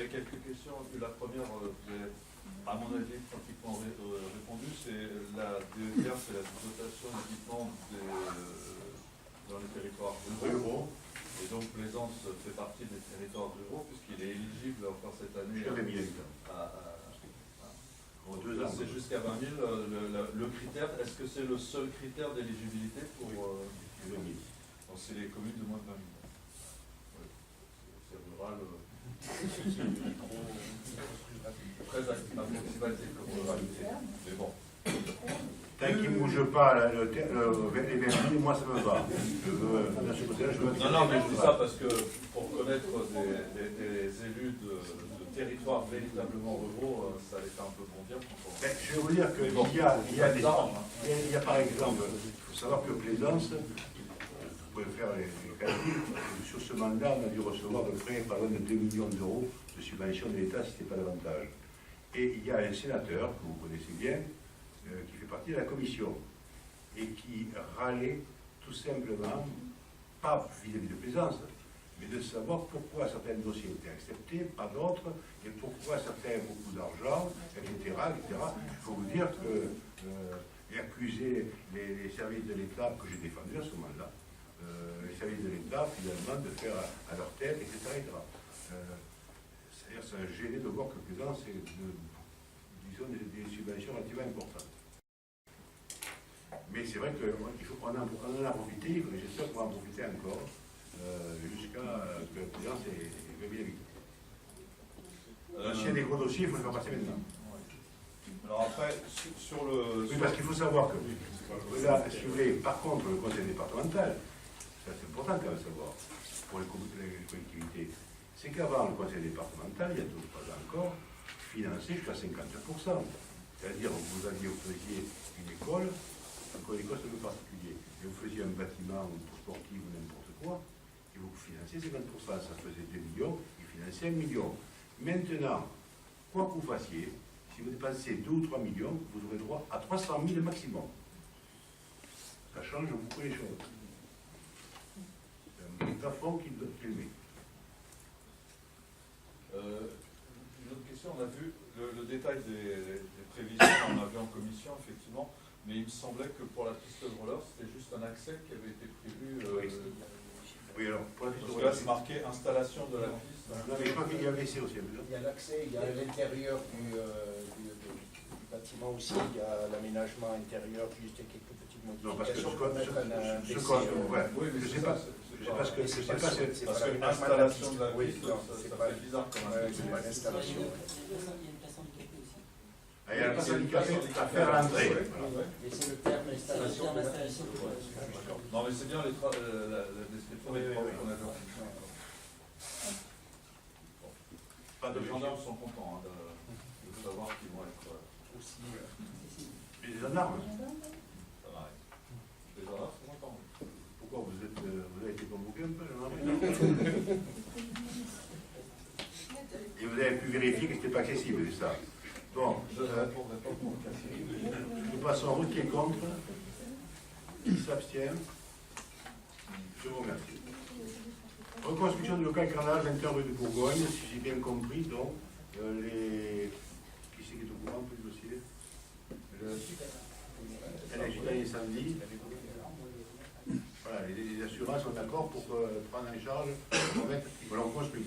J'avais quelques questions. La première, vous avez, à mon avis, pratiquement répondu. C'est la DETR, c'est la dotation d'équipement dans les territoires ruraux. Et donc Plaisance fait partie des territoires ruraux puisqu'il est éligible encore cette année. C'est jusqu'à 20 000. Le critère, est-ce que c'est le seul critère d'éligibilité pour c'est les communes de moins de 20 000. Oui. C'est rural. Très approximatif comme ruralité. Mais bon. Tant qu'il ne bouge pas les 20 000, moi ça me va. Non, mais je dis ça parce que pour connaître des élus de territoires véritablement ruraux, ça les fait un peu bondir. Je vais vous dire qu'il y a par exemple, il faut savoir que Plaisance, vous pouvez faire les calculs, sur ce mandat, on a dû recevoir de près pas loin de 2 millions d'euros de subventions de l'État, si ce n'était pas davantage. Et il y a un sénateur, que vous connaissez bien, qui fait partie de la commission, et qui râlait tout simplement, pas vis-à-vis de Plaisance, mais de savoir pourquoi certains dossiers étaient acceptés, pas d'autres, et pourquoi certains avaient beaucoup d'argent, etc., etc. Il faut vous dire que et accuser les services de l'État que j'ai défendus à ce moment-là, les services de l'État, finalement, de faire à leur tête, etc. C'est-à-dire, ça a gêné de voir que Plaisance est, disons, des subventions relativement importantes. Mais c'est vrai qu'on en a profité, j'espère qu'on va en profiter encore, jusqu'à ce que Plaisance est bien vite. S'il y a des gros dossiers, il faut le faire passer maintenant. Alors après, sur le... Oui, parce qu'il faut savoir que, là, si vous voulez, par contre, le conseil départemental, ça c'est important quand même à savoir, pour les collectivités, c'est qu'avant le conseil départemental, il y a 2 ou 3 ans encore, financé jusqu'à 50%. C'est-à-dire, vous faisiez une école c'est un peu particulier, et vous faisiez un bâtiment sportif ou n'importe quoi, et vous financiez 50%, ça faisait 2 millions, il finançait 1 million. Maintenant, quoi que vous fassiez, si vous dépensez 2 ou 3 millions, vous aurez droit à 300 000 maximum. Ça change beaucoup les choses. C'est un plafond qu'il met. Une autre question, on a vu le détail des prévisions, on l'a vu en commission, effectivement, mais il me semblait que pour la piste de roller, c'était juste un accès qui avait été prévu. Oui, alors, pour la piste de roller, c'est marqué installation de la piste. Non, mais je crois qu'il y avait aussi. Il y a l'accès, il y a l'intérieur du bâtiment aussi, il y a l'aménagement intérieur, juste quelques petites modifications. Non, parce que je sais pas. Parce que l'installation de la piste, ça fait bizarre quand même. C'est pas l'installation. Il y a la place handicapée à faire à l'entrée. Mais c'est le terme installation. Non, mais c'est bien la description des travaux qu'on a vu. Les gendarmes sont contents de savoir qu'ils vont être aussi. Et les gendarmes Ça va. Les gendarmes sont contents. Pourquoi vous avez été convoqué un peu et vous avez pu vérifier que ce n'était pas accessible, c'est ça. Bon, nous passons en route qui est contre, qui s'abstient. Je vous remercie. Reconstruction du local carnage 21 rue de Bourgogne, si j'ai bien compris, donc, qui c'est qui est au courant pour le dossier l'incendie. Voilà, les assurances sont d'accord pour prendre en charge, pour le reconstruire.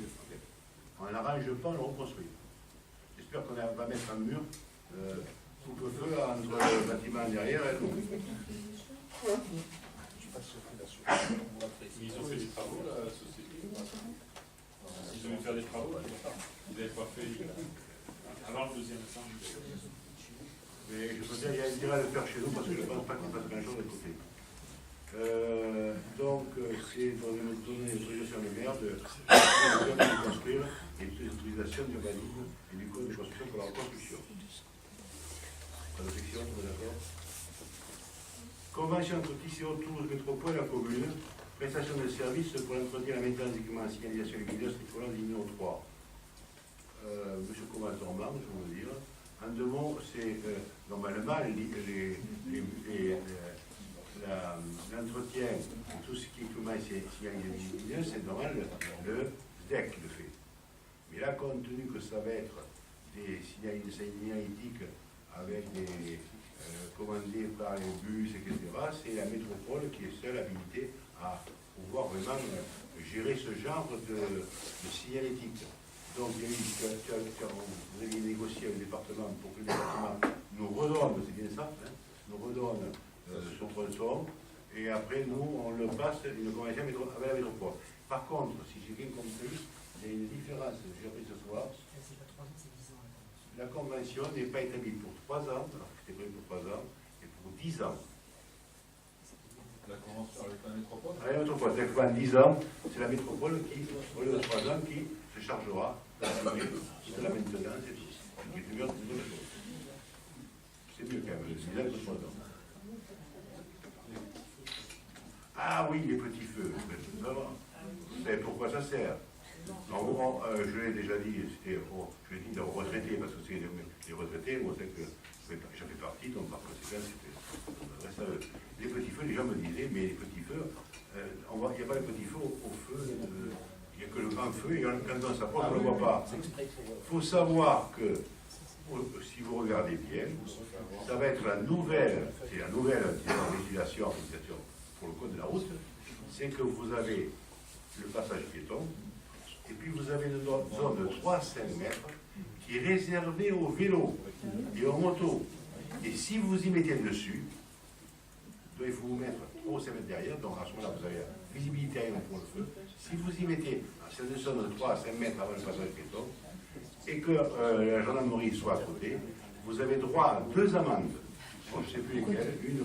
On n'arrange pas, on le reconstruit. J'espère qu'on va mettre un mur coupe-feu entre le bâtiment derrière et nous. Ils ont fait des travaux, la société. Ils ont dû faire des travaux, ils n'avaient pas fait avant le deuxième incendie. Mais je peux dire, il y a intérêt à le faire chez nous parce que je ne pense pas qu'il passe grand-chose de côté. Donc, c'est pour nous donner l'autorisation au maire de construire et l'autorisation d'urbanisme et du code de construction pour la reconstruction. Pas d'objection, vous êtes d'accord? Convention entre TCO Toulouse Métropole et la commune, prestation de services pour l'entretien et la maintenance d'équipements, signalisation lumineuse, tricolore du numéro 3. Monsieur Comas-Normand, je veux dire. En 2 mots, c'est normalement l'entretien, tout ce qui est équipement signalisation lumineuse, c'est normal, le DEC le fait. Mais là, compte tenu que ça va être des signalétiques avec des commandés par les bus, etc., c'est la métropole qui est seule habilitée à pouvoir vraiment gérer ce genre de signalétique. Donc, il y a eu, vous avez négocié avec le département pour que le département nous redonne, c'est bien ça, hein, nous redonne son tronçon, et après, nous, on le passe une convention avec la métropole. Par contre, si j'ai bien compris, il y a une différence, j'ai appris ce soir. C'est pas 3 ans, c'est 10 ans. La convention n'est pas établie pour 3 ans, alors que c'était prévu pour 3 ans, et pour 10 ans. La convention avec la métropole. La métropole, c'est-à-dire qu'en 10 ans, c'est la métropole qui, au lieu de 3 ans, qui se chargera de la maintenance et tout. C'est mieux quand même, 10 ans que 3 ans. Ah oui, les petits feux. Vous savez pourquoi ça sert? En gros, je l'ai déjà dit, je l'ai dit aux retraités, parce que c'est les retraités, moi, c'est que j'en fais partie, donc par conséquent, c'était eux. Les petits feux, les gens me disaient, mais les petits feux, il n'y a pas de petits feux au feu, il n'y a que le grand feu, et quand on s'approche, on ne le voit pas. Il faut savoir que, si vous regardez bien, ça va être la nouvelle législation pour le code de la route, c'est que vous avez le passage piéton, et puis vous avez une zone de 3 à 5 mètres qui est réservée aux vélos et aux motos. Et si vous y mettez dessus, il faut vous mettre 3 ou 5 mètres derrière, donc à ce moment-là vous avez la visibilité pour le feu. Si vous y mettez cette zone de 3 à 5 mètres avant le passage piéton, et que la gendarmerie soit à côté, vous avez droit à 2 amendes. Bon, je ne sais plus lesquelles, une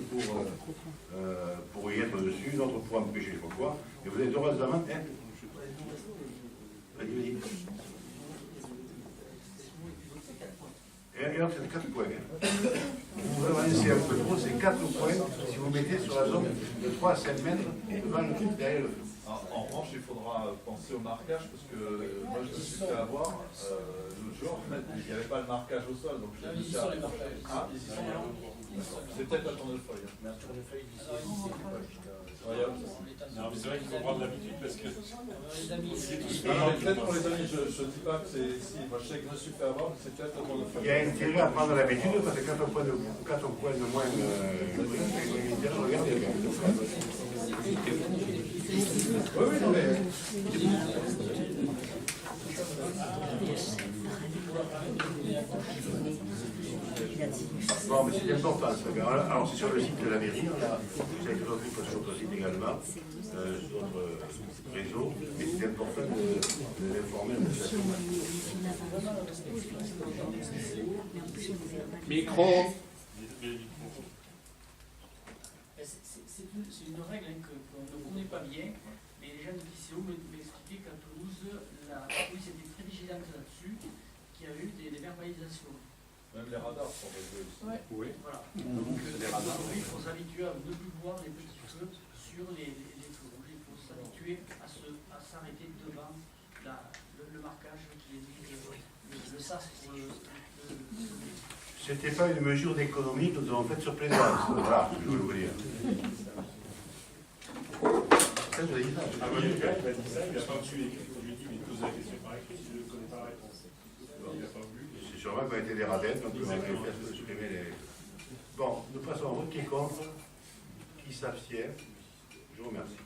pour y être dessus, une autre pour empêcher, je ne sais pas quoi, et vous avez droit à 2 amendes. Hein? Et alors, c'est 4 points. Hein. Vous avancez un peu trop, c'est 4 points si vous mettez sur la zone de 3 à 5 mètres devant le feu, derrière le feu. En revanche, il faudra penser au marquage, parce que moi je me suis fait avoir l'autre jour, il n'y avait pas de marquage au sol, donc je me suis fait... Ah, ici sont là. C'est peut-être la tournefeuille. Mais un tournefeuille d'ici, Non, mais c'est vrai qu'il faut prendre l'habitude parce que. Peut-être pour les amis, je ne dis pas que c'est ici. Moi je sais que je me suis fait avoir, mais c'est peut-être la tournefeuille. Il y a intérêt à prendre l'habitude parce que quand on pointe de moins, regardez. Oui, oui, non mais... Bon, mais c'est important. Alors, c'est sur le site de la mairie, on a, ça a été repris sur notre site également, sur notre réseau, mais c'est important de l'informer de la situation. Micro. C'est une règle qu'on ne connaît pas bien, mais les gens de l'ICO m'expliquaient qu'à Toulouse, la police était très vigilante là-dessus, qu'il y a eu des verbalisations. Même les radars sont réglés aussi. Ouais. Oui. Voilà. Donc aujourd'hui, il faut s'habituer à ne plus voir les petits feux sur les feux rouges. Il faut s'habituer à s'arrêter devant le marquage qui est le sas pour le C'était pas une mesure d'économie que nous avons faite sur Plaisance. Voilà, je veux vous dire. Ça, je l'ai dit ça. Ah, moi, il a dit ça, il n'a pas vu. Je lui ai dit, mais pose la question par écrit, si je ne connais pas la réponse. Il n'a pas vu. C'est sûrement qu'on a été des radins, donc on a fait supprimer les. Bon, nous passons au vote qui est contre, qui s'abstient. Je vous remercie.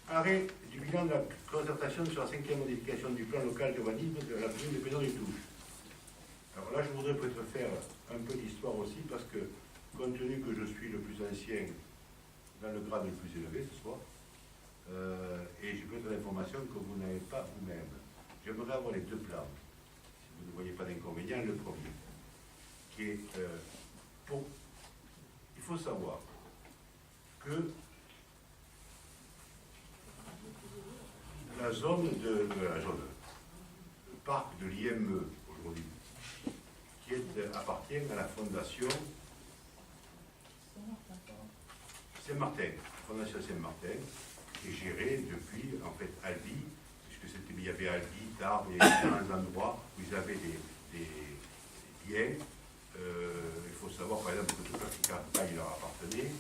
Arrêt du bilan de la concertation sur la 5e modification du plan local d'urbanisme de la commune de Pénon-les-Touches. Alors là, je voudrais peut-être faire un peu d'histoire aussi, parce que, compte tenu que je suis le plus ancien dans le grade le plus élevé ce soir, et j'ai peut-être l'information que vous n'avez pas vous-même. J'aimerais avoir les 2 plans, si vous ne voyez pas d'inconvénient. Le premier, qui est il faut savoir que la zone le parc de l'IME aujourd'hui, qui appartient à la fondation Saint-Martin, Fondation Saint-Martin, est gérée depuis, en fait, Albi, puisque il y avait Albi, Tarbes et différents endroits où ils avaient des biens. Il faut savoir, par exemple, que toute la Campagne leur appartenait,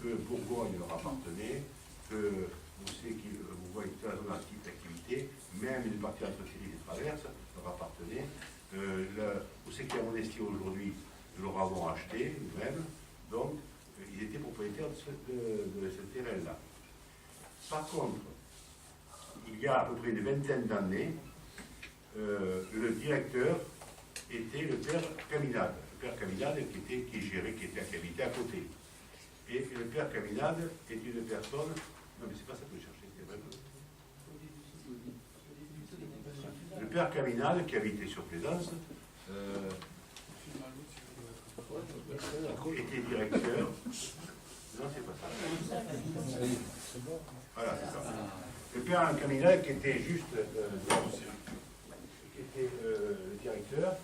que Bourgogne leur appartenait, que vous voyez toute la zone d'activité, même une partie entre séries et traverses, leur appartenait. Vous savez qu'à Monestier aujourd'hui, nous leur avons acheté nous-mêmes, donc ils étaient propriétaires de ce terrain-là. Par contre, il y a à peu près une vingtaine d'années, le directeur était le père Caminade. Le père Caminade qui habitait à côté. Et le père Caminade est une personne. Non, mais c'est pas ça que je cherchais, c'est vrai. Le père Caminade qui habitait sur Plaisance était directeur. Non, c'est pas ça. Voilà, c'est ça. Le père Caminade qui était juste qui était le directeur.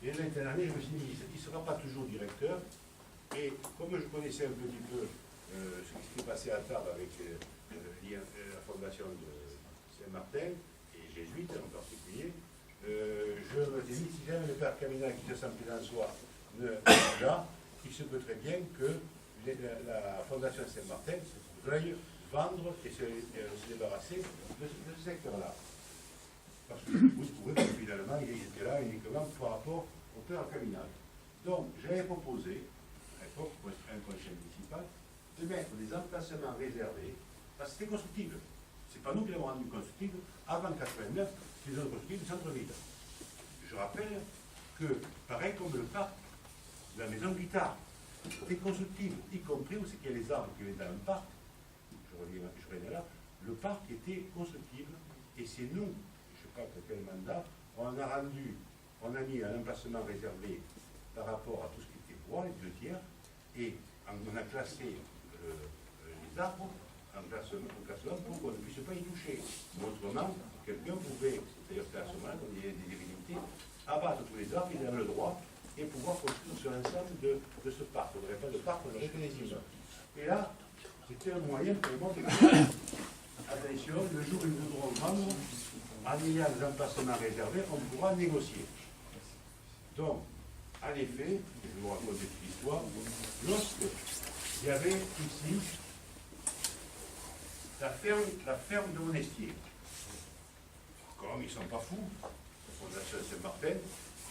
Et la dernière année, je me suis dit, il ne sera pas toujours directeur. Et comme je connaissais un petit peu ce qui s'était passé à Tarbes avec la fondation de Saint-Martin, et jésuite en particulier, je me suis dit, si jamais le père Caminade qui se sent Plaisance n'est pas là, il se peut très bien que la fondation Saint-Martin veuille vendre et se débarrasser de ce secteur-là. Parce que vous trouvez que finalement, il était là uniquement par rapport au père Caminade. Donc, j'avais proposé, à l'époque, pour un conseil municipal, de mettre des emplacements réservés, parce que c'était constructible. C'est pas nous qui l'avons rendu constructible. Avant 89, c'est une constructible centre-ville. Je rappelle que, pareil comme le parc de la maison Guitare, c'était constructible, y compris où c'est qu'il y a les arbres qui viennent dans le parc. Je reviens là. Le parc était constructible, et c'est nous, je ne sais pas quel mandat, on a mis un emplacement réservé par rapport à tout ce qui était bois, les 2 tiers, et on a classé les arbres en classement pour qu'on ne puisse pas y toucher. Autrement, quelqu'un pouvait, d'ailleurs c'est à ce moment-là, quand il y a des divinités, abattre tous les arbres, il avait le droit, et pouvoir construire sur l'ensemble de ce parc. On n'aurait pas de parc, on aurait que des immeubles. Et là, c'était un moyen pour le monde de dire, attention, le jour où ils voudront vendre, en ayant des emplacements réservés, on pourra négocier. Donc, en effet, je vais vous raconter cette histoire, lorsqu'il y avait ici la ferme de Monestier, comme ils ne sont pas fous, la fondation Saint-Martin,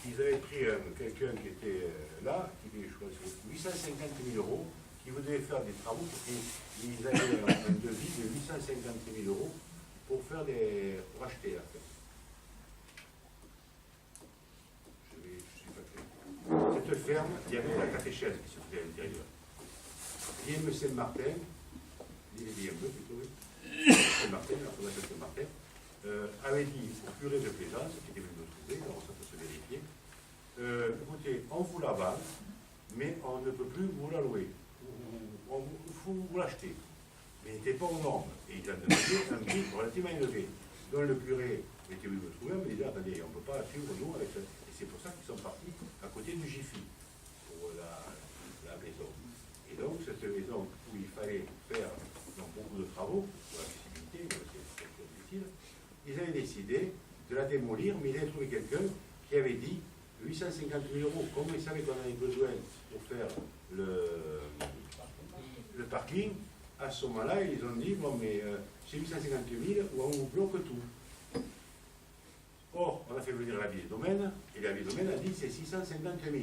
ils avaient pris quelqu'un qui était là, qui avait choisi 850 000 €, qui voulait faire des travaux, ils avaient un devis de 850 000 € pour acheter la ferme. Cette ferme, il y avait la catéchèse qui se faisait à l'intérieur. L'IM Saint-Martin, l'IM plutôt, Saint-Martin, la fondation Saint-Martin, avait dit au curé de Plaisance, qui était venu nous trouver, alors ça peut se vérifier, écoutez, on vous la vend, mais on ne peut plus vous la louer. Il faut vous l'acheter. Mais il n'était pas aux normes. Et il a demandé un prix relativement élevé. Donc le curé était venu me trouver, mais il disait, attendez, on ne peut pas la suivre, nous, avec ça. Et c'est pour ça qu'ils sont partis à côté du Jiffy, pour la maison. Et donc, cette maison où il fallait faire beaucoup de travaux, pour l'accessibilité, c'est difficile, ils avaient décidé de la démolir, mais ils avaient trouvé quelqu'un qui avait dit 850 000 €. Comme ils savaient qu'on avait besoin pour faire le parking, à ce moment-là, ils ont dit, bon, mais c'est 850 000 ou on vous bloque tout. Or, on a fait venir la ville domaine, et la ville domaine a dit, c'est 650 000.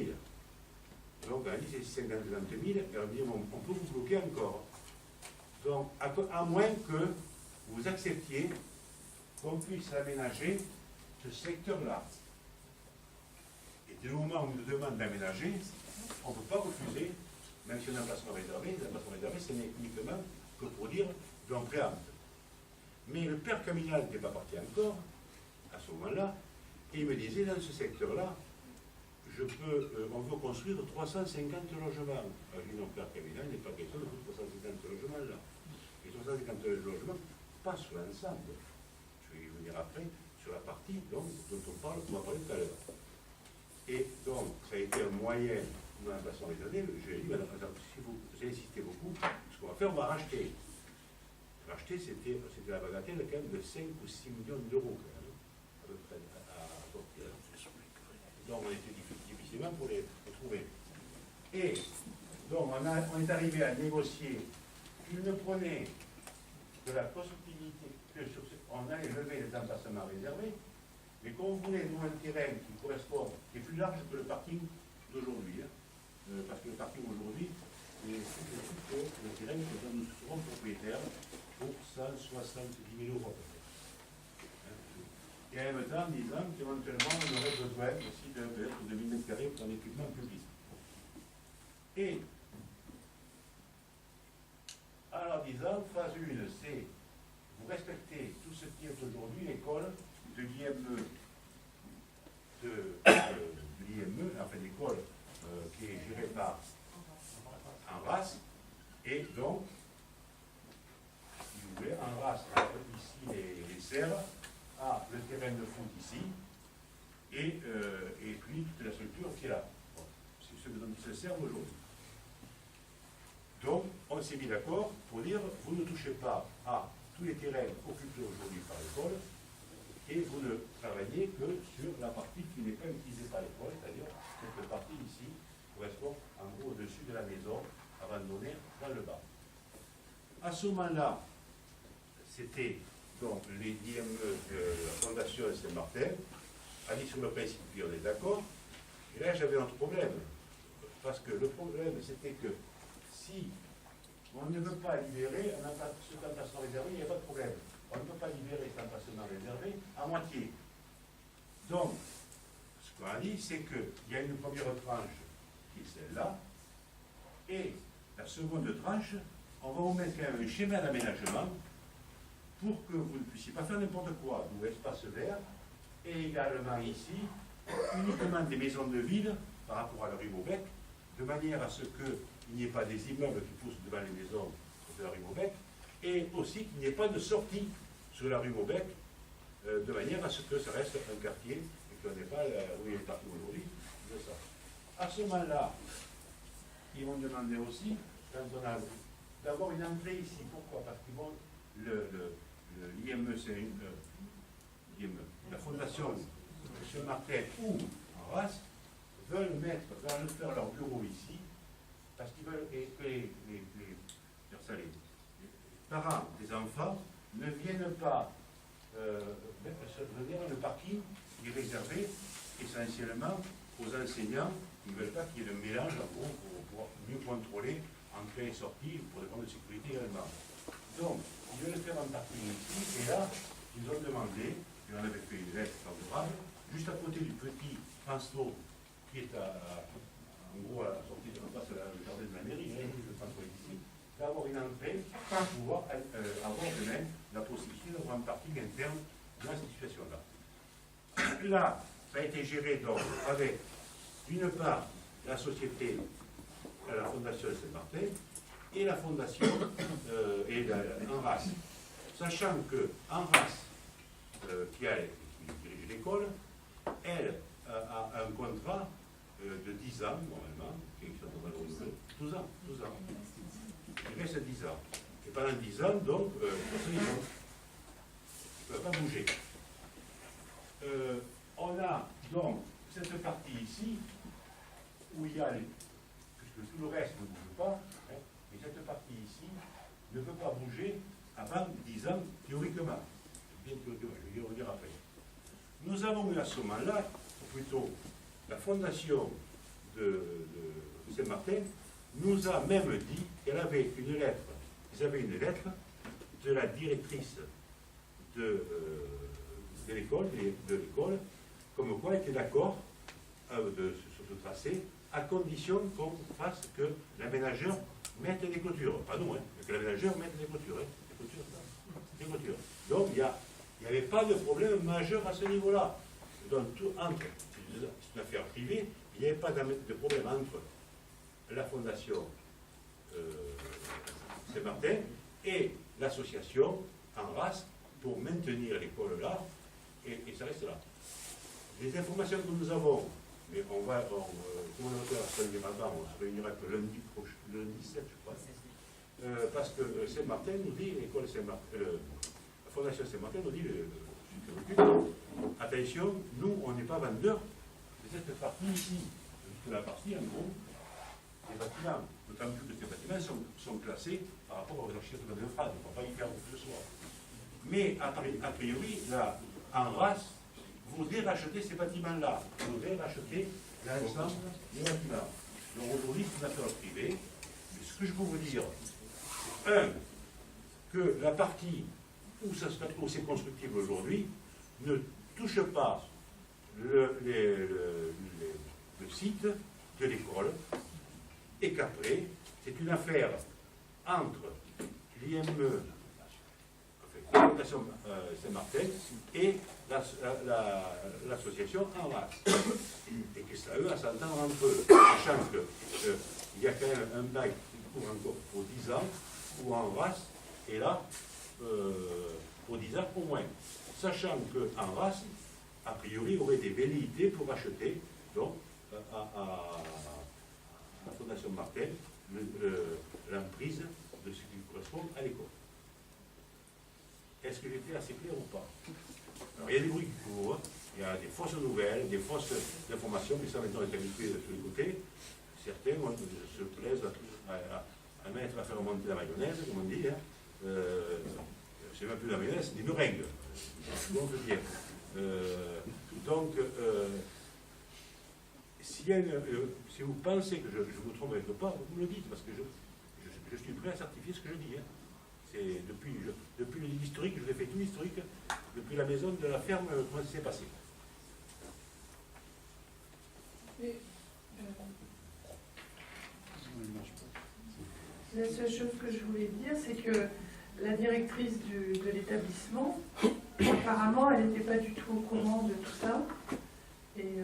Donc, on a dit, c'est 650 000, et on a dit, bon, on peut vous bloquer encore. Donc, à moins que vous acceptiez qu'on puisse aménager ce secteur-là. Et dès le moment où on nous demande d'aménager, on ne peut pas refuser, même si on a un emplacement réservé. L'emplacement réservé, ce n'est uniquement que pour dire d'on préempte. Mais le père Caminade n'était pas parti encore, à ce moment-là, et il me disait, dans ce secteur-là, on veut construire 350 logements. Alors, je dis, non, père Caminade, il n'est pas question de 350 logements là. Les 350 logements, pas sur l'ensemble. Je vais y venir après, sur la partie donc, dont on va parler tout à l'heure. Et donc, ça a été un moyen dans la façon raisonnée. Je lui ai dit, madame, si vous insistez beaucoup, ce qu'on va faire, on va racheter. Racheter, c'était la bagatelle quand même de 5 ou 6 millions d'euros, quand même, à peu près, à sortir. Donc, on était difficilement pour les trouver. Et donc, on est arrivé à négocier. Il me prenait de la possibilité que on a élevé les emplacements réservés, mais qu'on voulait nous un terrain qui correspond, qui est plus large que le parking d'aujourd'hui, parce que le parking aujourd'hui est plus petit que le terrain dont nous serons propriétaires pour 170 000 euros à peu près. Et en même temps, en disant qu'éventuellement on aurait besoin aussi de 2000 m² pour un équipement public. Et alors disant, phase 1, c'est vous respectez tout ce qui est aujourd'hui l'école de l'IME, enfin l'école qui est gérée par Enras, et donc, si vous voulez, Enras a ici les serres, a le terrain de foot ici, et puis toute la structure qui est là. Bon, c'est ce dont il se sert aujourd'hui. Donc, on s'est mis d'accord pour dire, vous ne touchez pas à tous les terrains occupés aujourd'hui par l'école, et vous ne travaillez que sur la partie qui n'est pas utilisée par l'école, c'est-à-dire cette partie ici correspond en gros au-dessus de la maison, abandonnée dans le bas. À ce moment-là, c'était donc les IME de la Fondation Saint-Martin, a dit sur le principe, puis on est d'accord, et là j'avais un autre problème, parce que le problème c'était que si on ne veut pas libérer cet emplacement réservé, il n'y a pas de problème. On ne peut pas libérer cet emplacement réservé à moitié. Donc, ce qu'on a dit, c'est qu'il y a une première tranche qui est celle-là, et la seconde tranche, on va vous mettre quand même un schéma d'aménagement pour que vous ne puissiez pas faire n'importe quoi, d'où espace vert, et également ici, uniquement des maisons de ville par rapport à la rue Maubec, de manière à ce qu'il n'y ait pas des immeubles qui poussent devant les maisons de la rue Maubec, et aussi qu'il n'y ait pas de sortie sur la rue Maubec, de manière à ce que ça reste un quartier, et qu'on n'ait pas, où il est parti aujourd'hui, de ça. À ce moment-là, ils vont demander aussi, quand on a d'avoir une entrée ici. Pourquoi? Parce qu'ils vont, l'IME, c'est la fondation M. Martin ou en race, veulent faire leur bureau ici, parce qu'ils veulent que les parents des enfants ne viennent pas venir dans le parking qui est réservé essentiellement aux enseignants qui ne veulent pas qu'il y ait de mélange en gros, pour pouvoir mieux contrôler entrée et sortie pour des problèmes de sécurité également. Donc, ils veulent faire un parking ici, et là, ils ont demandé, et on avait fait une lettre favorable, juste à côté du petit François qui est en gros à la sortie de la place de la jardin de la mairie, le François ici, d'avoir une entrée pour pouvoir avoir de même la possibilité d'avoir un parking interne dans cette situation-là. Là, ça a été géré donc avec, d'une part, la société, la Fondation Saint-Martin, et la Fondation Enras. Sachant que Enras, qui dirige l'école, elle a un contrat de 10 ans, normalement, qui est 12 ans. Il reste 10 ans. Et pendant 10 ans, donc, personne ne peut pas bouger. On a donc cette partie ici, où il y a, puisque tout le reste ne bouge pas, hein, mais cette partie ici ne peut pas bouger avant 10 ans, théoriquement. Bien théoriquement, je vais y revenir après. Nous avons eu à ce moment-là, ou plutôt la fondation de Saint-Martin, nous a même dit qu'elle avait une lettre, ils avaient une lettre de la directrice de l'école, comme quoi elle était d'accord sur ce tracé, à condition qu'on fasse que l'aménageur mette des clôtures. Pas nous, hein, mais que l'aménageur mette des clôtures. Hein, des clôtures. Donc il n'y avait pas de problème majeur à ce niveau-là. Donc c'est une affaire privée, il n'y avait pas de problème entre la Fondation Saint-Martin et l'association Enras pour maintenir l'école là, et ça reste là. Les informations que nous avons, mais on se réunira que lundi 7, je crois, parce que Saint-Martin nous dit, l'école Saint-Martin, la Fondation Saint-Martin nous dit, attention, nous, on n'est pas vendeurs de cette partie ici, de la partie, en gros, des bâtiments. d'autant plus que ces bâtiments sont classés par rapport aux architectes de France, on ne va pas y faire quoi que ce soit. Mais a priori, là, en race, voudrait racheter ces bâtiments-là, voudrait racheter l'ensemble des bâtiments. Donc aujourd'hui, c'est une affaire privée. Mais ce que je peux vous dire, que la partie où c'est constructible aujourd'hui ne touche pas le site de l'école, et qu'après, c'est une affaire entre l'IME, la Fondation Saint-Martin, et l'association en race. Et que ça, eux, à s'entendre entre eux, sachant qu'il y a quand même un bail qui court encore pour 10 ans, où en race est là pour 10 ans au moins. Sachant qu'en race, a priori, aurait des velléités pour acheter donc, à la Fondation Martin l'emprise de ce qui correspond à l'école. Est-ce que j'étais assez clair ou pas? Alors, il y a des bruits qui courent, il y a des fausses nouvelles, des fausses informations, mais ça maintenant est habitué de tous les côtés. Certains se plaisent à mettre, à faire remonter la mayonnaise, comme on dit. Hein. C'est même plus la mayonnaise, c'est des meringues. On peut dire. Donc, si vous pensez que je vous trompe quelque part, vous me le dites, parce que je suis prêt à certifier ce que je dis. Hein. C'est depuis l'historique, je vous ai fait tout l'historique, depuis la maison de la ferme, comment ça s'est passé. Mais, la seule chose que je voulais dire, c'est que la directrice de l'établissement, apparemment, elle n'était pas du tout au courant de tout ça. Et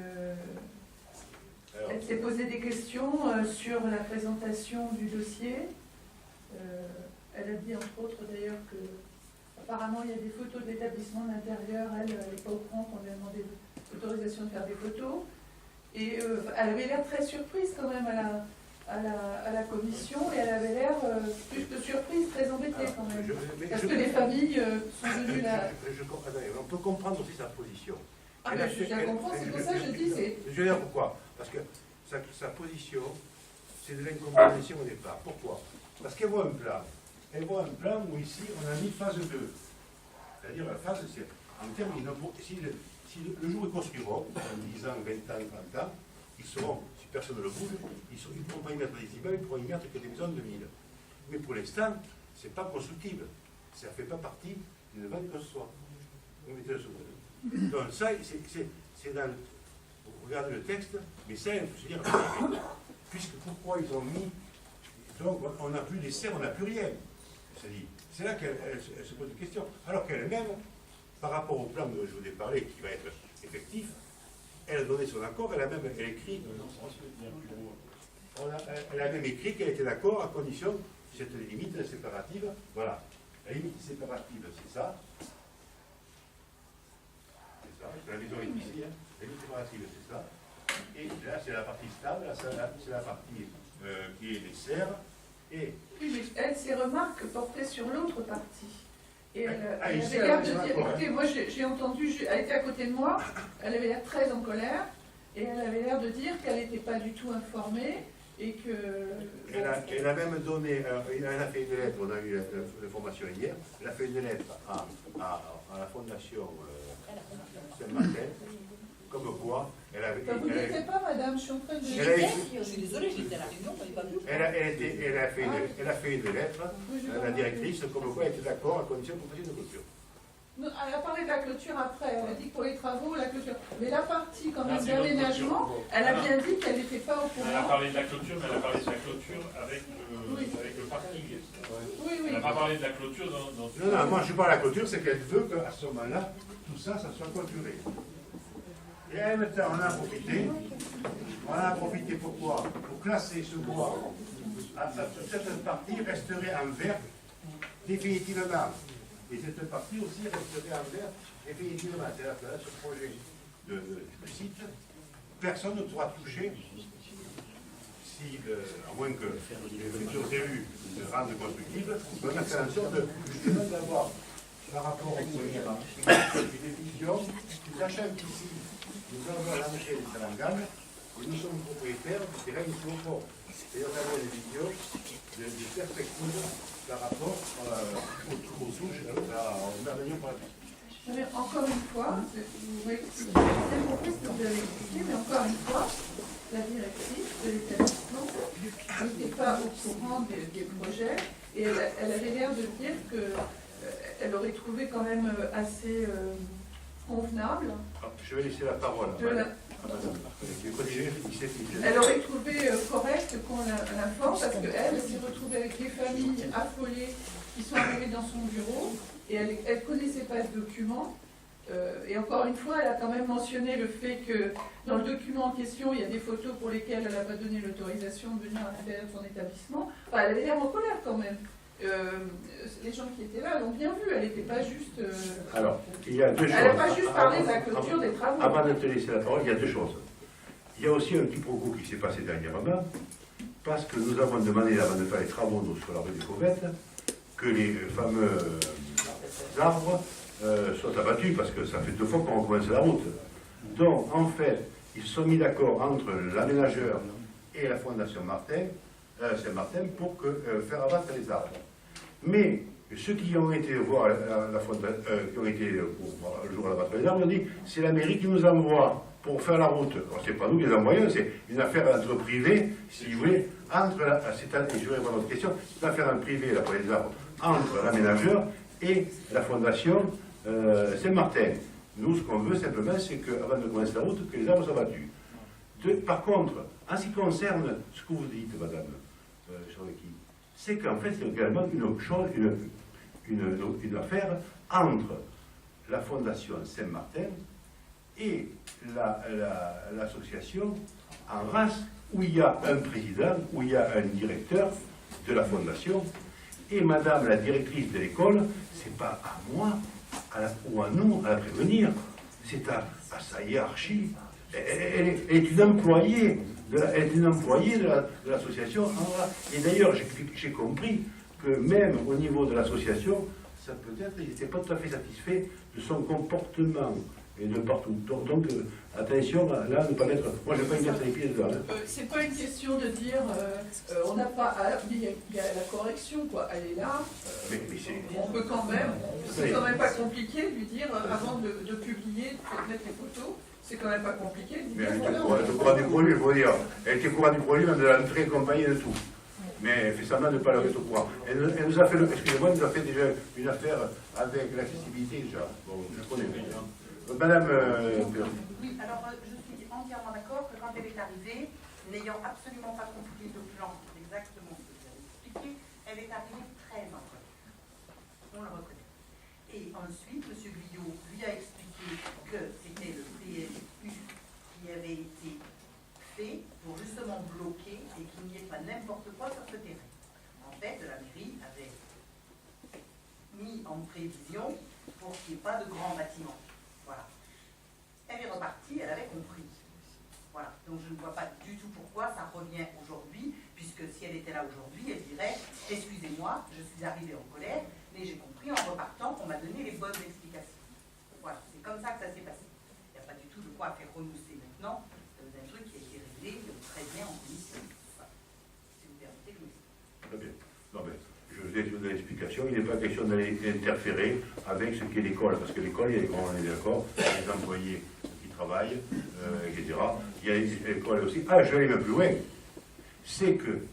elle s'est posé des questions sur la présentation du dossier. Elle a dit, entre autres, d'ailleurs, que apparemment, il y a des photos de l'établissement de l'intérieur. Elle n'est pas au courant qu'on lui a demandé l'autorisation de faire des photos. Et elle avait l'air très surprise quand même à la commission, et elle avait l'air plus que surprise, très embêtée quand même. Parce que les familles sont venues là. On peut comprendre aussi sa position. Ah, mais je la comprends, c'est pour ça que je dis. Je vais dire pourquoi. Parce que sa position, c'est de l'incompréhension au départ. Pourquoi? Parce qu'elle voit un plan. Elle voit un plan où ici, on a mis phase 2. C'est-à-dire la phase, c'est en termes si le jour où ils construiront, en 10 ans, 20 ans, 30 ans, ils seront, si personne ne le bouge, ils ne pourront pas y mettre des immeubles, ils ne pourront y mettre que des maisons de ville. Mais pour l'instant, ce n'est pas constructible. Ça ne fait pas partie d'une vente que ce soit. Donc ça, c'est dans... Vous regardez le texte, mais ça, il faut se dire, puisque pourquoi ils ont mis... Donc on n'a plus les serres, on n'a plus rien. C'est là qu'elle se pose des questions. Alors qu'elle-même, par rapport au plan dont je vous ai parlé, qui va être effectif, elle a donné son accord, elle a même écrit... Elle a même écrit qu'elle était d'accord à condition de cette limite séparative. Voilà. La limite séparative, c'est ça. C'est ça. La maison est ici. Hein. La limite séparative, c'est ça. Et là, c'est la partie stable. Là, c'est la partie qui est les serres. Et... Oui, mais elle, ses remarques portaient sur l'autre partie. Et elle avait ici, l'air de elle dire, écoutez, moi j'ai entendu, elle était à côté de moi, elle avait l'air très en colère, et elle avait l'air de dire qu'elle n'était pas du tout informée, et que... Elle a même donné, elle a fait une lettre, on a eu l'information hier, elle a fait une lettre à la Fondation Saint-Martin, comme quoi elle avait... Vous n'étiez pas, madame, je suis en train de... Je suis désolée, j'étais à la réunion, on n'avait pas vu. Elle a fait une lettre à la directrice, comme quoi elle était d'accord à condition qu'on fasse une clôture. Non, elle a parlé de la clôture après, elle a dit que pour les travaux, la clôture. Mais la partie quand même d'aménagement, elle a bien dit qu'elle n'était pas au courant. Elle a parlé de la clôture, mais elle a parlé de la clôture avec le parking. Oui, oui. Elle n'a pas parlé de la clôture dans... Non, moi je parle de la clôture, c'est qu'elle veut qu'à ce moment-là, tout ça, ça soit clôturé. Et en même temps, on a profité pourquoi? Pour classer ce bois. Cette partie resterait en vert définitivement. Et cette partie aussi resterait en vert définitivement. C'est-à-dire que là, ce projet de site, personne ne pourra toucher, si, à moins que les futurs élus se rendent constructibles, on a fait en sorte justement d'avoir, par rapport au premier, une vision, sachant qu'ici, nous avons l'entrée de Salangan, Et nous sommes propriétaires du terrain du confort. C'est-à-dire d'avoir des vidéos de perspective par rapport aux souches, au merveilleux par la piste. Mais encore une fois, vous m'expliquez, j'ai bien compris ce que vous avez expliqué, mais encore une fois, la directrice de l'établissement n'était pas au courant des projets et elle avait l'air de dire qu'elle aurait trouvé quand même assez convenable. Je vais laisser la parole. Elle aurait trouvé correct qu'on l'informe parce qu'elle s'est retrouvée avec des familles affolées qui sont arrivées dans son bureau et elle ne connaissait pas ce document. Et encore une fois, elle a quand même mentionné le fait que dans le document en question, il y a des photos pour lesquelles elle n'a pas donné l'autorisation de venir à l'intérieur de son établissement. Enfin, elle avait l'air en colère quand même. Les gens qui étaient là l'ont bien vu, elle n'était pas juste... Alors, il y a deux choses. Elle n'a pas juste parlé de la clôture des travaux. Avant de te laisser la parole, il y a deux choses. Il y a aussi un quiproquo qui s'est passé dernièrement, parce que nous avons demandé, avant de faire les travaux sur la rue des Fauvettes, que les fameux arbres soient abattus, parce que ça fait 2 fois qu'on recommence la route. Donc, en fait, ils se sont mis d'accord entre l'aménageur et la Fondation Saint-Martin pour faire abattre les arbres. Mais ceux qui ont été voir qui ont été pour le jour à l'abattre les arbres, ont dit c'est la mairie qui nous envoie pour faire la route. C'est pas nous qui les envoyons, c'est une affaire entre privés, si vous voulez, entre je vais répondre à votre question, c'est une affaire en privé, la pour les arbres, entre l'aménageur et la Fondation Saint-Martin. Nous, ce qu'on veut simplement, c'est qu'avant de commencer la route, que les arbres soient battus. Par contre, en ce qui concerne ce que vous dites, madame Choreki, c'est qu'en fait, c'est également une affaire entre la Fondation Saint-Martin et l'association en race, où il y a un président, où il y a un directeur de la Fondation, et madame la directrice de l'école, c'est pas à moi ou à nous à la prévenir, c'est à sa hiérarchie. Elle est une employée de l'association. Et d'ailleurs, j'ai compris que même au niveau de l'association, ça peut-être, ils n'étaient pas tout à fait satisfaits de son comportement et de partout. Donc attention, là, ne pas mettre... Moi, je ne vais pas y mettre les pieds dedans. C'est pas une question de dire, on n'a pas... Il y a la correction, quoi. Elle est là. On peut quand même... C'est quand même pas compliqué de lui dire, avant de publier, de mettre les photos, c'est quand même pas compliqué de lui dire... Mais elle était au courant du projet, il faut dire. Elle était au courant du projet, de l'entrée accompagnée de tout. Mais elle fait semblant de ne pas le être au courant. Elle nous a fait, excusez-moi, elle nous a fait déjà une affaire avec l'accessibilité, déjà. Bon, je connais bien. Madame Oui, alors je suis entièrement d'accord que quand elle est arrivée, n'ayant absolument pas compris le plan exactement ce que vous avez expliqué, elle est arrivée très en colère. On le reconnaît. Et ensuite, M. Guyot lui a expliqué que c'était le PLU qui avait été fait pour justement bloquer et qu'il n'y ait pas n'importe quoi sur ce terrain. En fait, la mairie avait mis en prévision pour qu'il n'y ait pas de grands bâtiments. Voilà. Elle est repartie, elle avait compris. Voilà. Donc je ne vois pas du tout pourquoi ça revient aujourd'hui, puisque si elle était là aujourd'hui, elle dirait « Excusez-moi, je suis arrivée en colère, mais j'ai compris en repartant qu'on m'a donné les bonnes explications. » Voilà, c'est comme ça que ça s'est passé. Il n'y a pas du tout de quoi faire renousser maintenant d'un truc qui a été réglé très bien en commission. Voilà. Si vous permettez, je vous dis. Très bien. Non, mais je vous ai donné l'explication. Il n'est pas question d'aller interférer avec ce qu'est l'école, parce que l'école, il y a, on est d'accord, les employés qui travaillent, etc. Il y a l'école aussi. Ah, je vais aller même plus loin. C'est que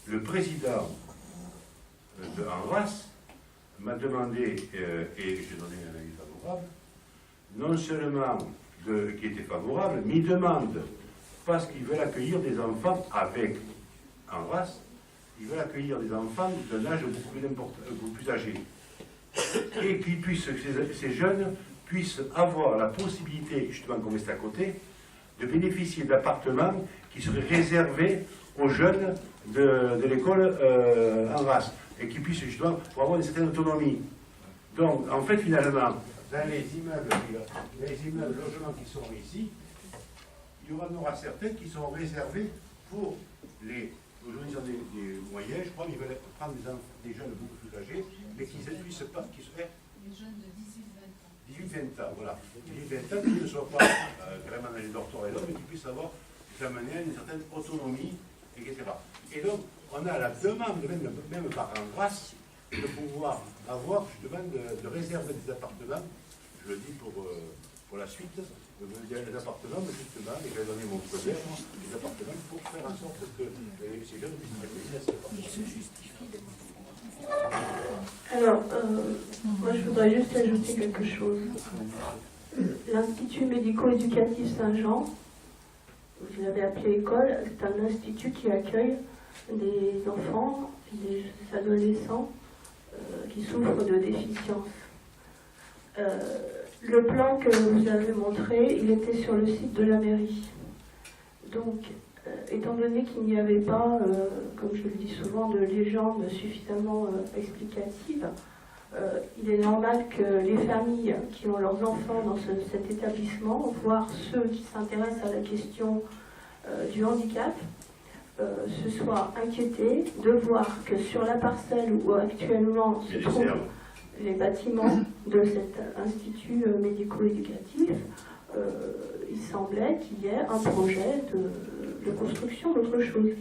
le président de Anras m'a demandé, et j'ai donné un avis favorable, non seulement qui était favorable, mais il demande, parce qu'ils veulent accueillir des enfants avec Anras, ils veulent accueillir des enfants d'un âge beaucoup plus âgé. Et qu'ils puissent, ces jeunes puissent avoir la possibilité, justement comme c'est à côté, de bénéficier d'appartements qui seraient réservés aux jeunes de l'école en race. Et qui puissent justement pour avoir une certaine autonomie. Donc, en fait, finalement, dans les immeubles logements qui sont ici, il y en aura certains qui seront réservés pour les... Aujourd'hui, ils ont des moyens, je crois qu'ils veulent prendre des jeunes beaucoup plus âgés, mais qui ne puissent pas... Les jeunes de 18-20 ans. 18-20 ans, voilà. 18-20 ans qui ne soient pas vraiment dans les dortoirs et l'autre, mais qui puissent avoir amener à une certaine autonomie, etc. Et donc, on a la demande, même par grâce, de pouvoir avoir justement de réserver des appartements, je le dis pour la suite, des appartements justement, et j'ai donné mon projet, des appartements pour faire en sorte que ces jeunes puissent être. Alors, moi je voudrais juste ajouter quelque chose. L'Institut médico-éducatif Saint-Jean, vous l'avez appelé école, c'est un institut qui accueille des enfants, des adolescents qui souffrent de déficience. Le plan que vous avez montré, il était sur le site de la mairie. Donc, étant donné qu'il n'y avait pas, comme je le dis souvent, de légende suffisamment explicative, il est normal que les familles qui ont leurs enfants dans cet établissement, voire ceux qui s'intéressent à la question du handicap, se soient inquiétés de voir que sur la parcelle où actuellement se trouvent les bâtiments de cet institut médico-éducatif, il semblait qu'il y ait un projet de construction d'autre chose.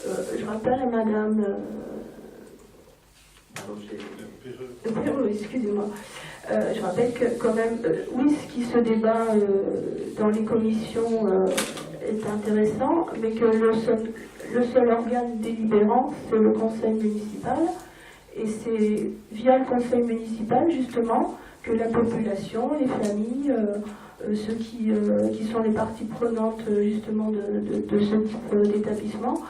Je rappelle à madame... excusez-moi. Je rappelle que quand même, oui, ce qui se débat dans les commissions est intéressant, mais que le seul organe délibérant, c'est le conseil municipal. Et c'est via le conseil municipal, justement, que la population, les familles, ceux qui sont les parties prenantes, justement, de ce type d'établissement,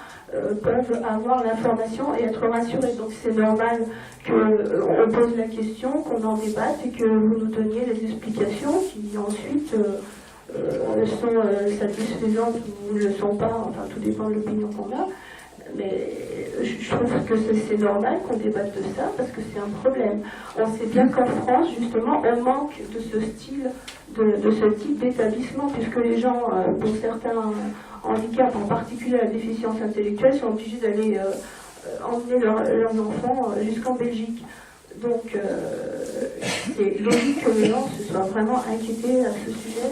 peuvent avoir l'information et être rassurés. Donc c'est normal qu'on pose la question, qu'on en débatte et que vous nous donniez les explications qui ensuite sont satisfaisantes ou ne le sont pas, enfin tout dépend de l'opinion qu'on a. Mais je trouve que c'est normal qu'on débatte de ça parce que c'est un problème. On sait bien qu'en France, justement, on manque de ce style, de ce type d'établissement, puisque les gens, pour certains handicaps, en particulier la déficience intellectuelle, sont obligés d'aller emmener leurs enfants jusqu'en Belgique. Donc, c'est logique que les gens se soient vraiment inquiétés à ce sujet.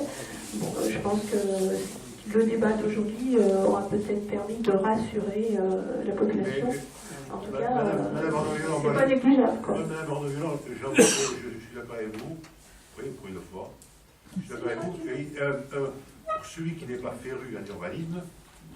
Bon, je pense que le débat d'aujourd'hui aura peut-être permis de rassurer la population. En tout cas, c'est pas négligeable. Madame Arnaud-Violent, je suis d'accord avec vous, oui, pour une fois. Je suis d'accord avec vous. Pour celui qui n'est pas féru en urbanisme,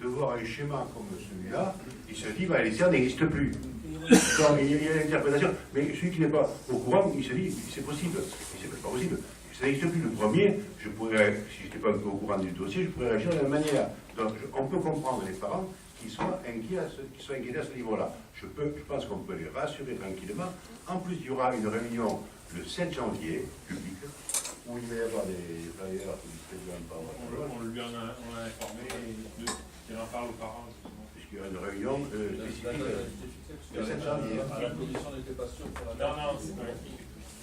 de voir un schéma comme celui-là, il se dit, les serres n'existent plus. Donc, il y a l'interprétation. Mais celui qui n'est pas au courant, il se dit, c'est possible. C'est pas possible. Ça n'existe plus. Le premier, je pourrais, si je n'étais pas au courant du dossier, je pourrais réagir de la même manière. Donc, on peut comprendre les parents qui soient inquiets à ce niveau-là. Je pense qu'on peut les rassurer tranquillement. En plus, il y aura une réunion le 7 janvier, publique, où il va y avoir des travailleurs qui distribuent par On lui en a informé et il en parle aux parents. Puisqu'il y aura une réunion spécifique le 7 janvier. La commission n'était pas sûre pour la... Non, c'est pas